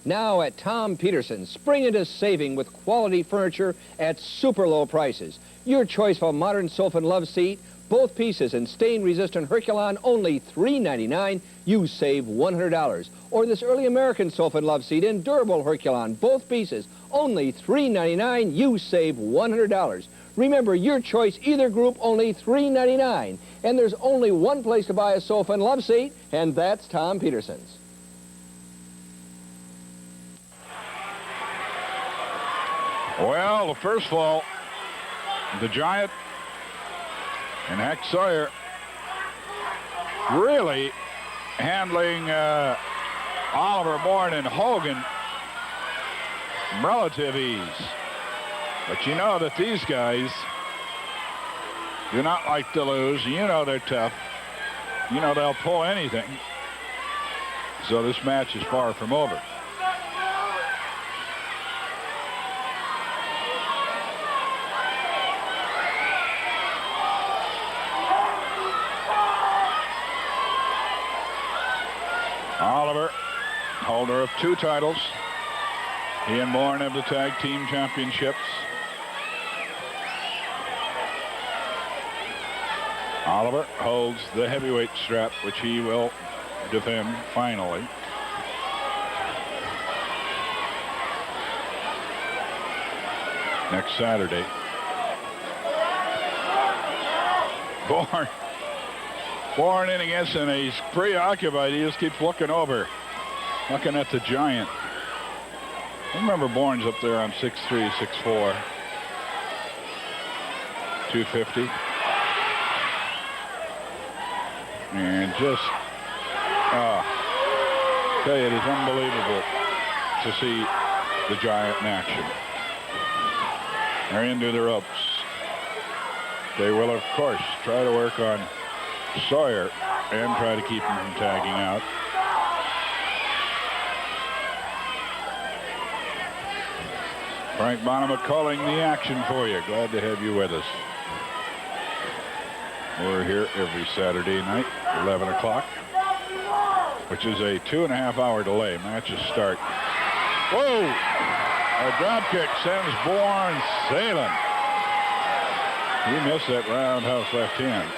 S2: Now at Tom Peterson's, spring into saving with quality furniture at super low prices. Your choice for a modern sofa and love seat, both pieces in stain-resistant Herculon, only $3.99. You save $100. Or this early American sofa and love seat in durable Herculon, both pieces, only $3.99. You save $100. Remember, your choice, either group, only $3.99. And there's only one place to buy a sofa and love seat, and that's Tom Peterson's.
S1: Well, the first of all, the Giant and Hack Sawyer really handling Oliver Bourne and Hogan relative ease. But you know that these guys do not like to lose. You know they're tough. You know they'll pull anything. So this match is far from over. Oliver, holder of 2 titles. He and Bourne have the tag team championships. Oliver holds the heavyweight strap, which he will defend finally. Next Saturday. Bourne in against, and he's preoccupied. He just keeps looking over, looking at the Giant. Remember, Bourne's up there on 6'3", 6'4", 250. And just, tell you, it is unbelievable to see the Giant in action. They're into the ropes. They will, of course, try to work on Sawyer and try to keep him from tagging out. Frank Bonham calling the action for you. Glad to have you with us. We're here every Saturday night, 11 o'clock, which is a 2.5-hour delay. Matches start. Whoa! A drop kick sends Bourne sailing. He missed that roundhouse left hand.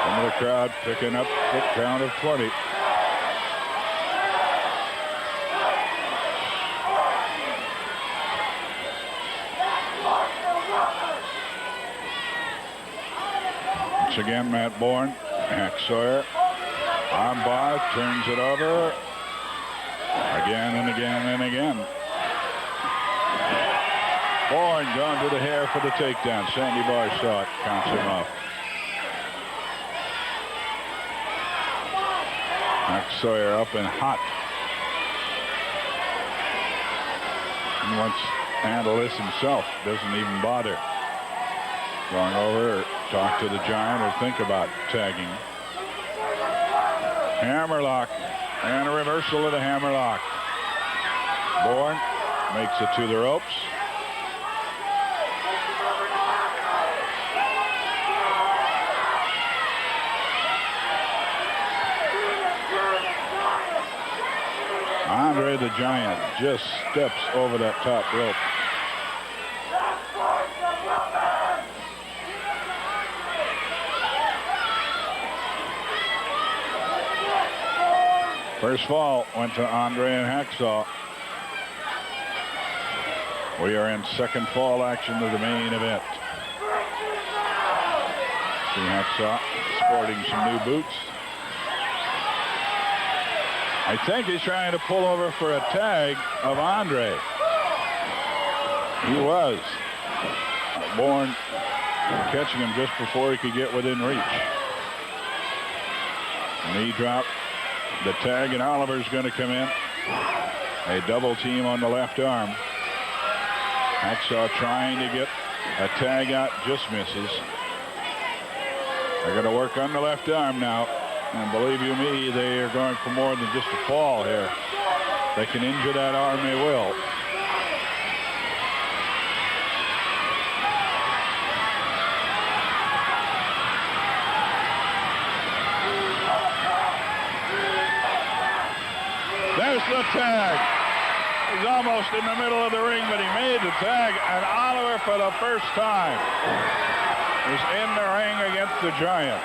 S1: Some of the crowd picking up the count of 20. Once again, Matt Bourne, Hack Sawyer, armbar, turns it over, again and again and again. Bourne going to the hair for the takedown. Sandy Barr saw it, counts him off. Hack Sawyer up and hot. He wants to handle this himself, doesn't even bother. Going over, talk to the Giant, or think about tagging. Hammerlock, and a reversal of the hammerlock. Bourne makes it to the ropes. Andre the Giant just steps over that top rope. First fall went to Andre and Hacksaw. We are in second fall action of the main event. See Hacksaw sporting some new boots. I think he's trying to pull over for a tag of Andre. He was. Bourne catching him just before he could get within reach. Knee drop. The tag, and Oliver's going to come in. A double team on the left arm. Hacksaw trying to get a tag out, just misses. They're going to work on the left arm now. And believe you me, they are going for more than just a fall here. They can injure that arm, they will. There's the tag. He's almost in the middle of the ring, but he made the tag, and Oliver, for the first time, is in the ring against the Giant.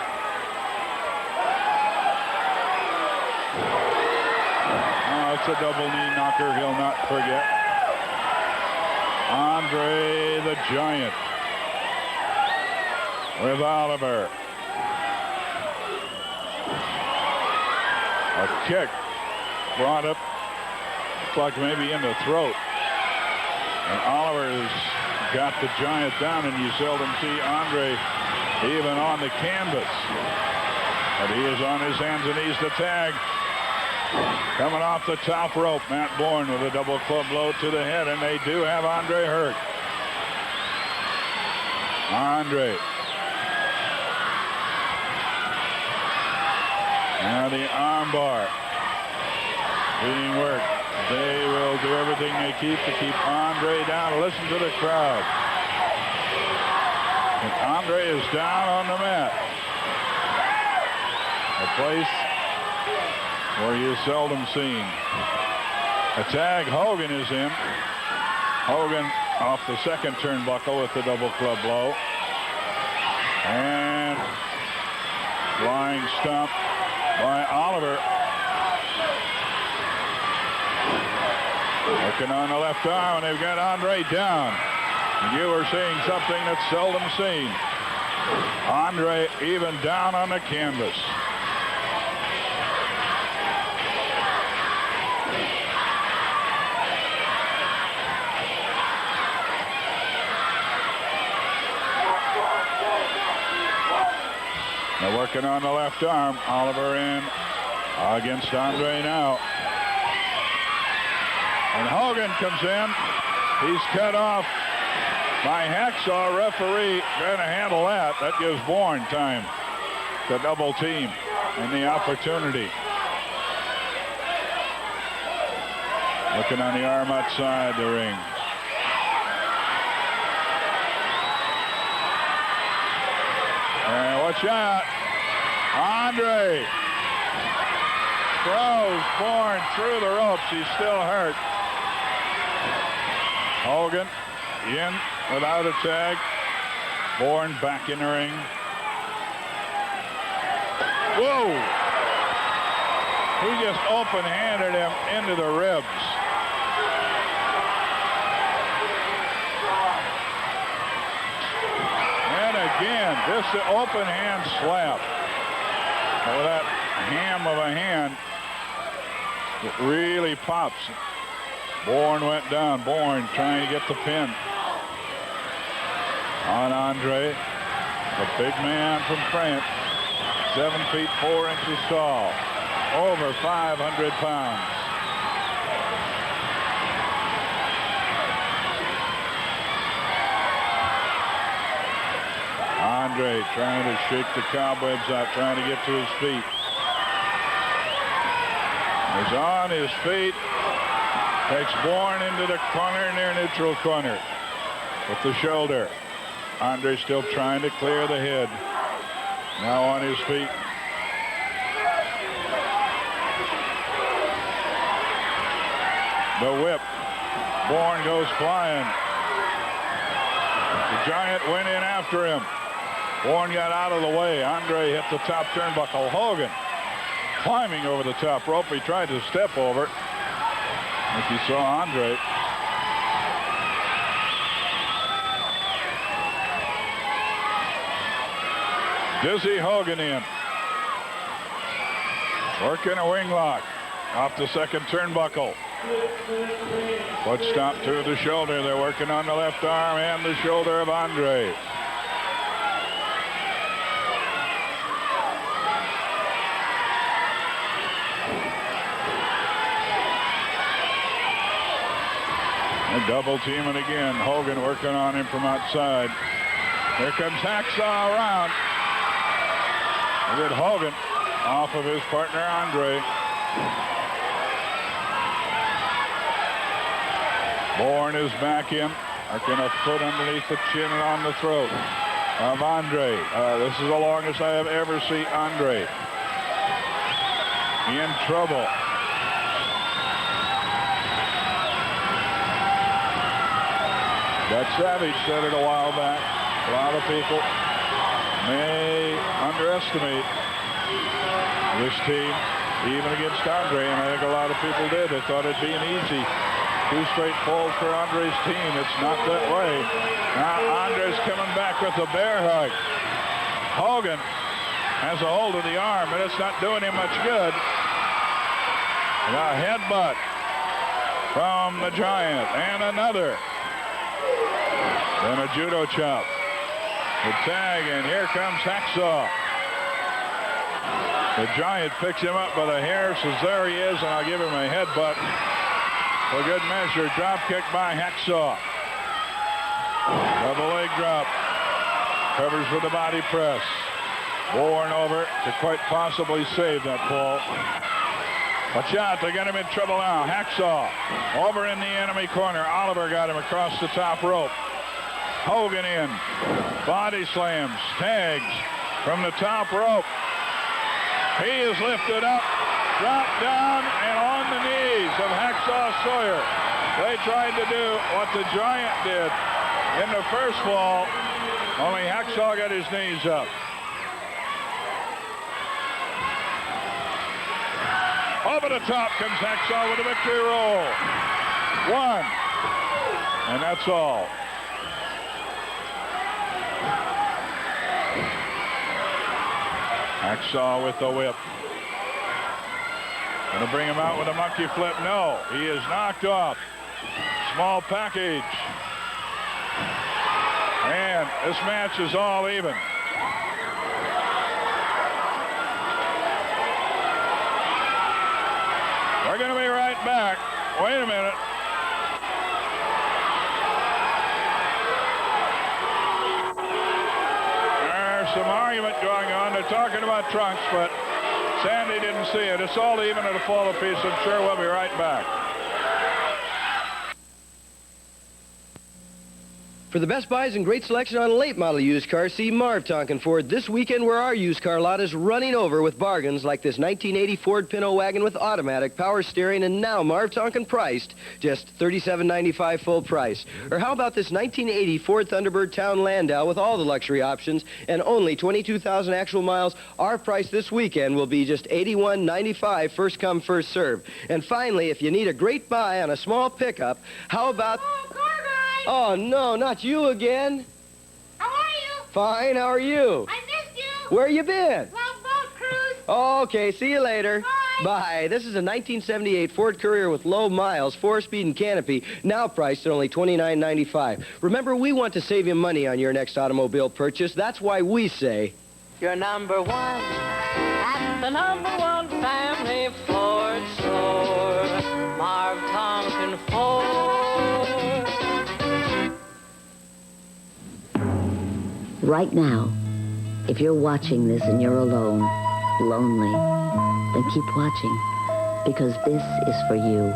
S1: Oh, it's a double knee knocker he'll not forget. Andre the Giant with Oliver. A kick brought up, looks like maybe in the throat. And Oliver has got the Giant down, and you seldom see Andre even on the canvas. But he is on his hands and knees to tag. Coming off the top rope, Matt Bourne with a double club blow to the head, and they do have Andre hurt. Andre. Now the arm bar being worked. They will do everything they keep to keep Andre down. Listen to the crowd. And Andre is down on the mat. A place where he is seldom seen. A tag, Hogan is in. Hogan off the second turnbuckle with the double club blow. And flying stomp by Oliver. Working on the left arm, and they've got Andre down. And you are seeing something that's seldom seen. Andre even down on the canvas. They're working on the left arm. Oliver in against Andre now. And Hogan comes in. He's cut off by Hacksaw. Referee going to handle that. That gives Bourne time to double team and the opportunity. Looking on the arm outside the ring. And watch out. Andre throws Bourne through the ropes. He's still hurt. Hogan in without a tag. Bourne back in the ring. Whoa! He just open-handed him into the ribs. And again, just the open hand slap. With that ham of a hand, it really pops. Bourne went down. Bourne trying to get the pin on Andre, the big man from France, 7 feet 4 inches tall, over 500 pounds. Andre trying to shake the cobwebs out, trying to get to his feet. He's on his feet. Takes Bourne into the corner near neutral corner with the shoulder. Andre still trying to clear the head. Now on his feet. The whip. Bourne goes flying. The Giant went in after him. Bourne got out of the way. Andre hit the top turnbuckle. Hogan climbing over the top rope. He tried to step over. If you saw Andre. Dizzy Hogan in. Working a wing lock off the second turnbuckle. Foot stomp to the shoulder. They're working on the left arm and the shoulder of Andre. A double teaming again. Hogan working on him from outside. Here comes Hacksaw around. Get Hogan off of his partner Andre. Bourne is back in. Working a foot underneath the chin and on the throat of Andre. This is the longest I have ever seen Andre in trouble. But Savage said it a while back. A lot of people may underestimate this team, even against Andre, and I think a lot of people did. They thought it'd be an easy 2 straight falls for Andre's team. It's not that way. Now Andre's coming back with a bear hug. Hogan has a hold of the arm, but it's not doing him much good. And a headbutt from the Giant, and another. Then a judo chop. The tag, and here comes Hacksaw. The Giant picks him up by the hair, says there he is, and I'll give him a headbutt. For good measure, drop kick by Hacksaw. Double leg drop. Covers with the body press. Bourne over to quite possibly save that fall. Watch out, they got him in trouble now. Hacksaw over in the enemy corner. Oliver got him across the top rope. Hogan in. Body slams. Tags from the top rope. He is lifted up, dropped down, and on the knees of Hacksaw Sawyer. They tried to do what the Giant did in the first fall, only Hacksaw got his knees up. Over the top comes Hacksaw with a victory roll. 1. And that's all. Hacksaw with the whip. Gonna bring him out with a monkey flip. No, he is knocked off. Small package. And this match is all even. We're gonna be right back. Wait a minute. There's some argument going on. They're talking about trunks, but Sandy didn't see it. It's all even at a fall apiece. I'm sure we'll be right back.
S2: For the best buys and great selection on late model used cars, see Marv Tonkin Ford this weekend, where our used car lot is running over with bargains like this 1980 Ford Pinto wagon with automatic power steering, and now Marv Tonkin priced just $37.95 full price. Or how about this 1980 Ford Thunderbird Town Landau with all the luxury options and only 22,000 actual miles? Our price this weekend will be just $81.95, first come, first serve. And finally, if you need a great buy on a small pickup, how about... Oh, no, not you again.
S20: How are you?
S2: Fine, how are you?
S20: I missed you.
S2: Where you been?
S20: Long boat cruise.
S2: Okay, see you later. Bye. This is a 1978 Ford Courier with low miles, 4-speed and canopy, now priced at only $29.95. Remember, we want to save you money on your next automobile purchase. That's why we say...
S21: You're number one at the number one family Ford store, Marv Tonkin Ford.
S22: Right now,
S3: If you're watching this and you're alone, lonely, then keep watching, because this is for you.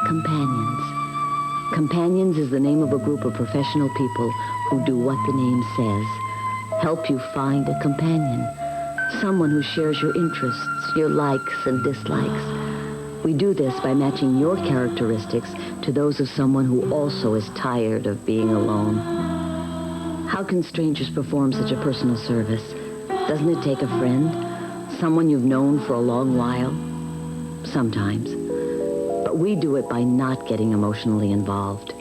S3: Companions. Companions is the name of a group of professional people who do what the name says. Help you find a companion. Someone who shares your interests, your likes and dislikes. We do this by matching your characteristics to those of someone who also is tired of being alone. How can strangers perform such a personal service? Doesn't it take a friend? Someone you've known for a long while? Sometimes. But we do it by not getting emotionally involved.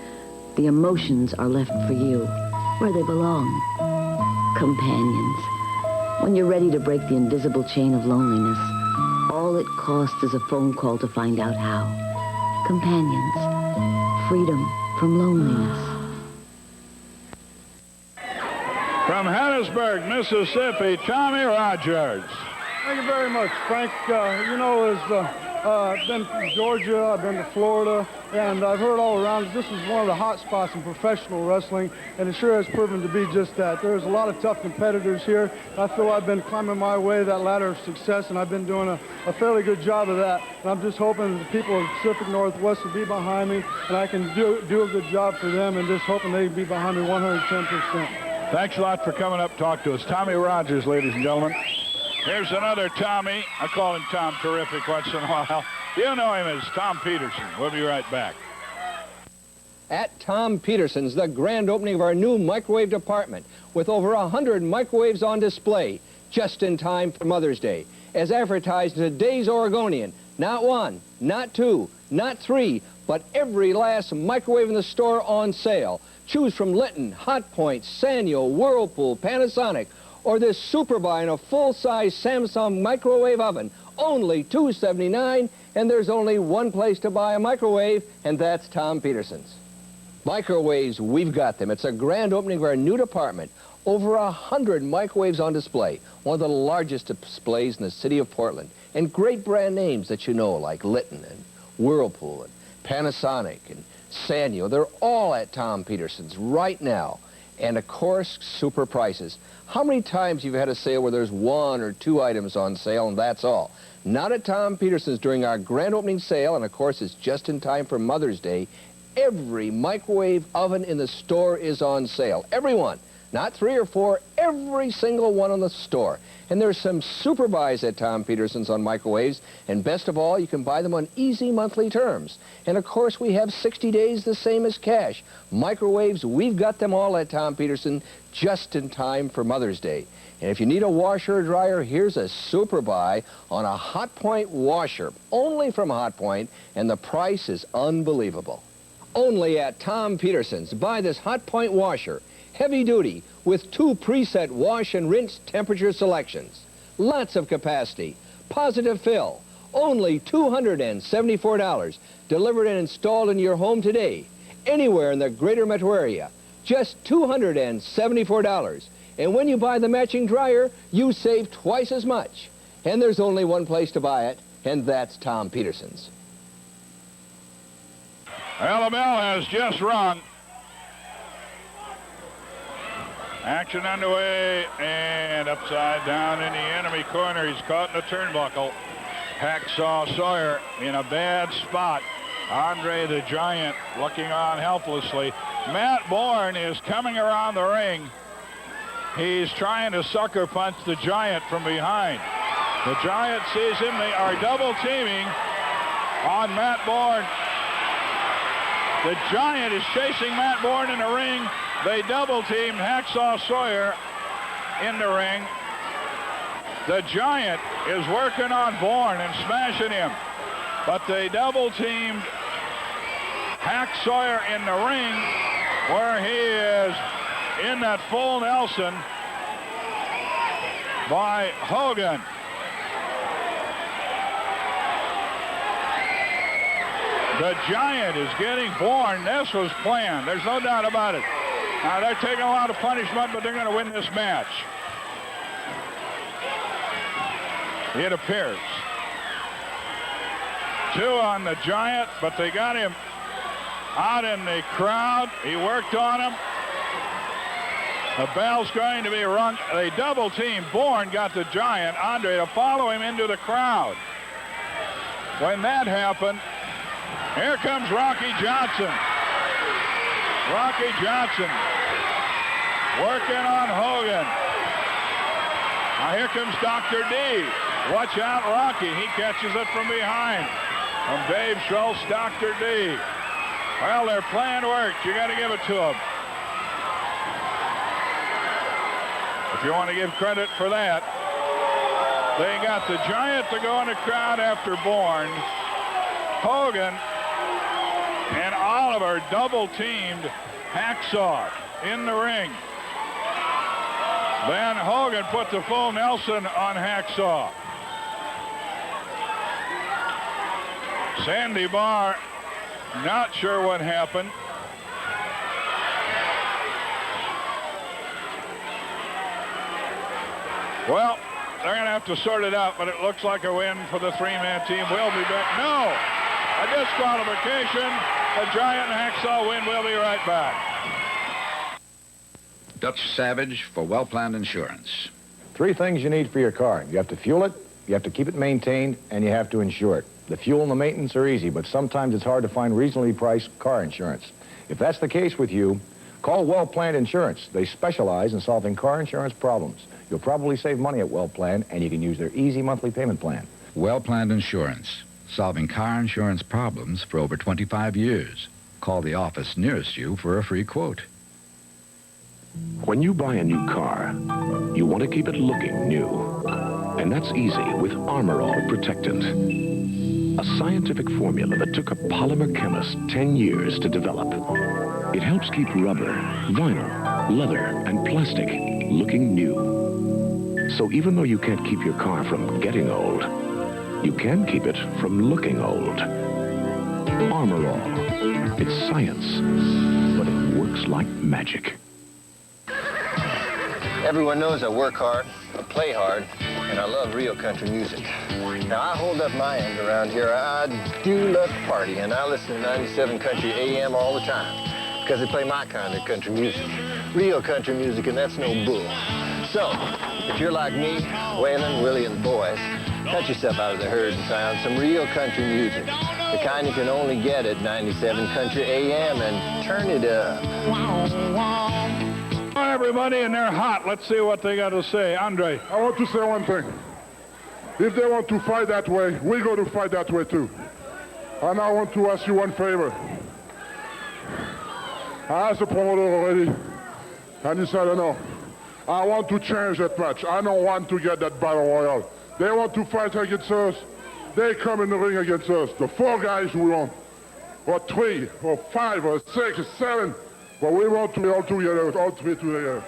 S3: The emotions are left for you, where they belong. Companions. When you're ready to break the invisible chain of loneliness, all it costs is a phone call to find out how. Companions. Freedom from loneliness.
S1: From Hattiesburg, Mississippi, Tommy Rogers.
S4: Thank you very much, Frank. I've been to Georgia, I've been to Florida, and I've heard all around this is one of the hot spots in professional wrestling, and it sure has proven to be just that. There's a lot of tough competitors here. I feel I've been climbing my way that ladder of success, and I've been doing a fairly good job of that. And I'm just hoping the people of the Pacific Northwest will be behind me, and I can do a good job for them, and just hoping they can be behind me 110%.
S1: Thanks a lot for coming up to talk to us. Tommy Rogers, ladies and gentlemen. Here's another Tommy. I call him Tom Terrific once in a while. You know him as Tom Peterson. We'll be right back.
S22: At Tom Peterson's, the grand opening of our new microwave department with over 100 microwaves on display just in time for Mother's Day. As advertised in today's Oregonian, not one, not two, not three, but every last microwave in the store on sale. Choose from Litton, Hot Point, Sanyo, Whirlpool, Panasonic, or this super buy in a full-size Samsung microwave oven. Only $279, and there's only one place to buy a microwave, and that's Tom Peterson's. Microwaves, we've got them. It's a grand opening of our new department. Over 100 microwaves on display. One of the largest displays in the city of Portland. And great brand names that you know, like Litton and Whirlpool and Panasonic and Sanyo. They're all at Tom Peterson's right now. And of course, super prices. How many times you've had a sale where there's one or two items on sale and that's all? Not at Tom Peterson's during our grand opening sale, and of course it's just in time for Mother's Day. Every microwave oven in the store is on sale. Every one. Not three or four, every single one in the store. And there's some super buys at Tom Peterson's on microwaves, and best of all, you can buy them on easy monthly terms. And of course, we have 60 days the same as cash. Microwaves, we've got them all at Tom Peterson just in time for Mother's Day. And if you need a washer or dryer, here's a super buy on a Hot Point washer, only from Hot Point, and the price is unbelievable. Only at Tom Peterson's. Buy this Hot Point washer. Heavy duty with 2 preset wash and rinse temperature selections. Lots of capacity. Positive fill. Only $274. Delivered and installed in your home today. Anywhere in the greater metro area. Just $274. And when you buy the matching dryer, you save twice as much. And there's only one place to buy it, and that's Tom Peterson's.
S1: Well, the bell has just rung. Action underway, and upside down in the enemy corner. He's caught in the turnbuckle. Hacksaw Sawyer in a bad spot. Andre the Giant looking on helplessly. Matt Bourne is coming around the ring. He's trying to sucker punch the Giant from behind. The Giant sees him. They are double teaming on Matt Bourne. The Giant is chasing Matt Bourne in the ring. They double-teamed Hacksaw Sawyer in the ring. The Giant is working on Bourne and smashing him. But they double-teamed Hack Sawyer in the ring where he is in that full Nelson by Hogan. The Giant is getting Bourne. This was planned. There's no doubt about it. Now, they're taking a lot of punishment, but they're going to win this match. It appears. 2 on the Giant, but they got him out in the crowd. He worked on him. The bell's going to be rung. They double team. Bourne got the Giant, Andre, to follow him into the crowd. When that happened, here comes Rocky Johnson. Rocky Johnson working on Hogan. Now here comes Dr. D. Watch out, Rocky. He catches it from behind. From Dave Schultz, Dr. D. Well, their plan worked. You got to give it to them. If you want to give credit for that, they got the Giant to go in the crowd after Bourne. Hogan and Oliver double-teamed Hacksaw in the ring. Then Hogan put the full Nelson on Hacksaw. Sandy Barr, not sure what happened. Well, they're going to have to sort it out, but it looks like a win for the three-man team. We'll be back. No! A disqualification. The Giant and Hacksaw win. We'll be right back.
S5: Dutch Savage for Well-Planned Insurance.
S11: 3 things you need for your car. You have to fuel it, you have to keep it maintained, and you have to insure it. The fuel and the maintenance are easy, but sometimes it's hard to find reasonably priced car insurance. If that's the case with you, call Well-Planned Insurance. They specialize in solving car insurance problems. You'll probably save money at Well-Planned, and you can use their easy monthly payment plan.
S5: Well-Planned Insurance, solving car insurance problems for over 25 years. Call the office nearest you for a free quote.
S14: When you buy a new car, you want to keep it looking new. And that's easy with Armor All Protectant. A scientific formula that took a polymer chemist 10 years to develop. It helps keep rubber, vinyl, leather, and plastic looking new. So even though you can't keep your car from getting old, you can keep it from looking old. Armor All. It's science, but it works like magic.
S7: Everyone knows I work hard, I play hard, and I love real country music. Now, I hold up my end around here. I do love to party, and I listen to 97 Country AM all the time because they play my kind of country music. Real country music, and that's no bull. So, if you're like me, Waylon, Willie, and the boys, cut yourself out of the herd and found some real country music. The kind you can only get at 97 Country AM, and turn it up.
S1: Come on, everybody, and they're hot. Let's see what they got to say. Andre.
S23: I want to say one thing. If they want to fight that way, we go to fight that way too. And I want to ask you one favor. I asked the promoter already, and he said, no, I want to change that match. I don't want to get that battle royal. They want to fight against us. They come in the ring against us. The 4 guys we want, or 3, or 5, or 6, or 7. But we want to be all together, all 3 together.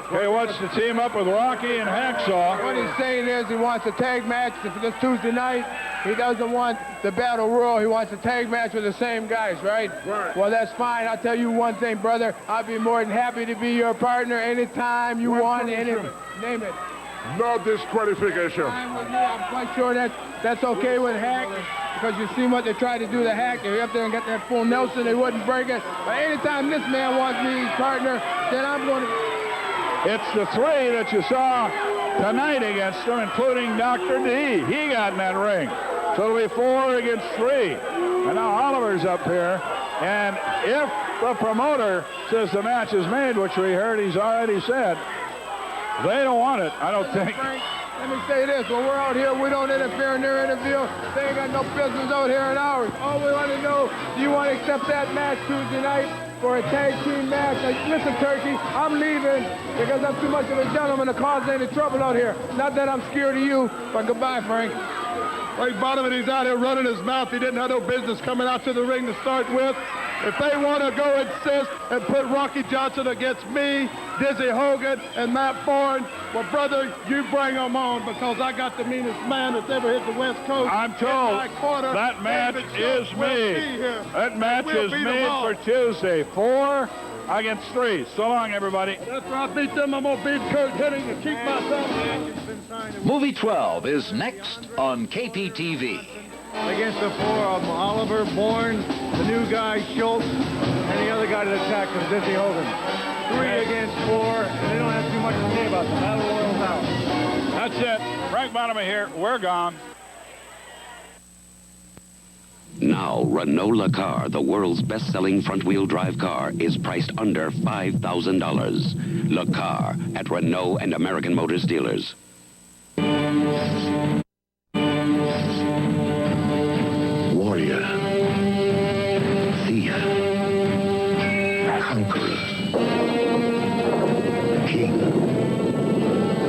S1: Okay, what's the team up with Rocky and Hacksaw?
S24: What he's saying is he wants a tag match for this Tuesday night. He doesn't want the Battle Royal. He wants a tag match with the same guys, right?
S23: Right.
S24: Well, that's fine. I'll tell you one thing, brother. I'll be more than happy to be your partner anytime you want. Name it.
S23: No disqualification.
S24: I'm quite sure that's okay with Hack, because you see what they tried to do to Hack. If you up there and get that full Nelson, they wouldn't break it. But anytime this man wants me his partner, then I'm going to...
S1: It's the 3 that you saw tonight against them, including Dr. D. He got in that ring. So it'll be 4 against 3. And now Oliver's up here. And if the promoter says the match is made, which we heard he's already said, they don't want it, I don't think.
S24: Let me say this, when we're out here, we don't interfere in their interview. They ain't got no business out here in ours. All we want to know, do you want to accept that match Tuesday night for a tag team match? Like, listen, Turkey, I'm leaving because I'm too much of a gentleman to cause any trouble out here. Not that I'm scared of you, but goodbye, Frank.
S23: Right, bottom of it, he's out here running his mouth. He didn't have no business coming out to the ring to start with. If they want to go insist and put Rocky Johnson against me, Dizzy Hogan, and Matt Bourne, well, brother, you bring them on, because I got the meanest man that's ever hit the West Coast.
S1: I'm told that match is made. That match is made for Tuesday. 4 against 3. So long, everybody.
S23: After I beat them, I'm going to beat Kurt Hennig to keep myself.
S18: Movie 12 is next on KPTV.
S24: Against the 4 of them, Oliver, Bourne, the new guy, Schultz, and the other guy that attacked him, Dizzy Hogan.
S19: against 4, and they don't have too much to say about the Battle Royals out.
S1: That's it. Frank Bottomer here. We're gone.
S8: Now, Renault LeCar, the world's best-selling front-wheel drive car, is priced under $5,000. LeCar at Renault and American Motors dealers.
S14: Warrior. Thief. Conqueror. King.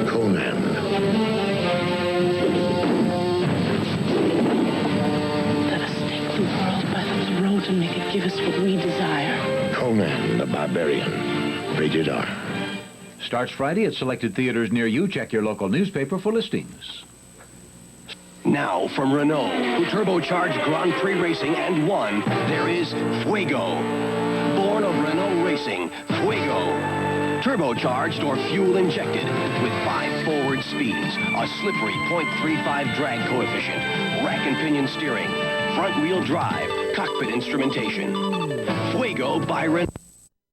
S14: Conan.
S9: Let us take the world by the throat and make it give us what we desire.
S14: Conan the Barbarian. Rated R.
S10: Starts Friday at selected theaters near you. Check your local newspaper for listings.
S12: Now from Renault, who turbocharged Grand Prix racing and won, there is Fuego. Born of Renault Racing, Fuego. Turbocharged or fuel-injected with 5 forward speeds, a slippery .35 drag coefficient, rack and pinion steering, front-wheel drive, cockpit instrumentation. Fuego by Renault.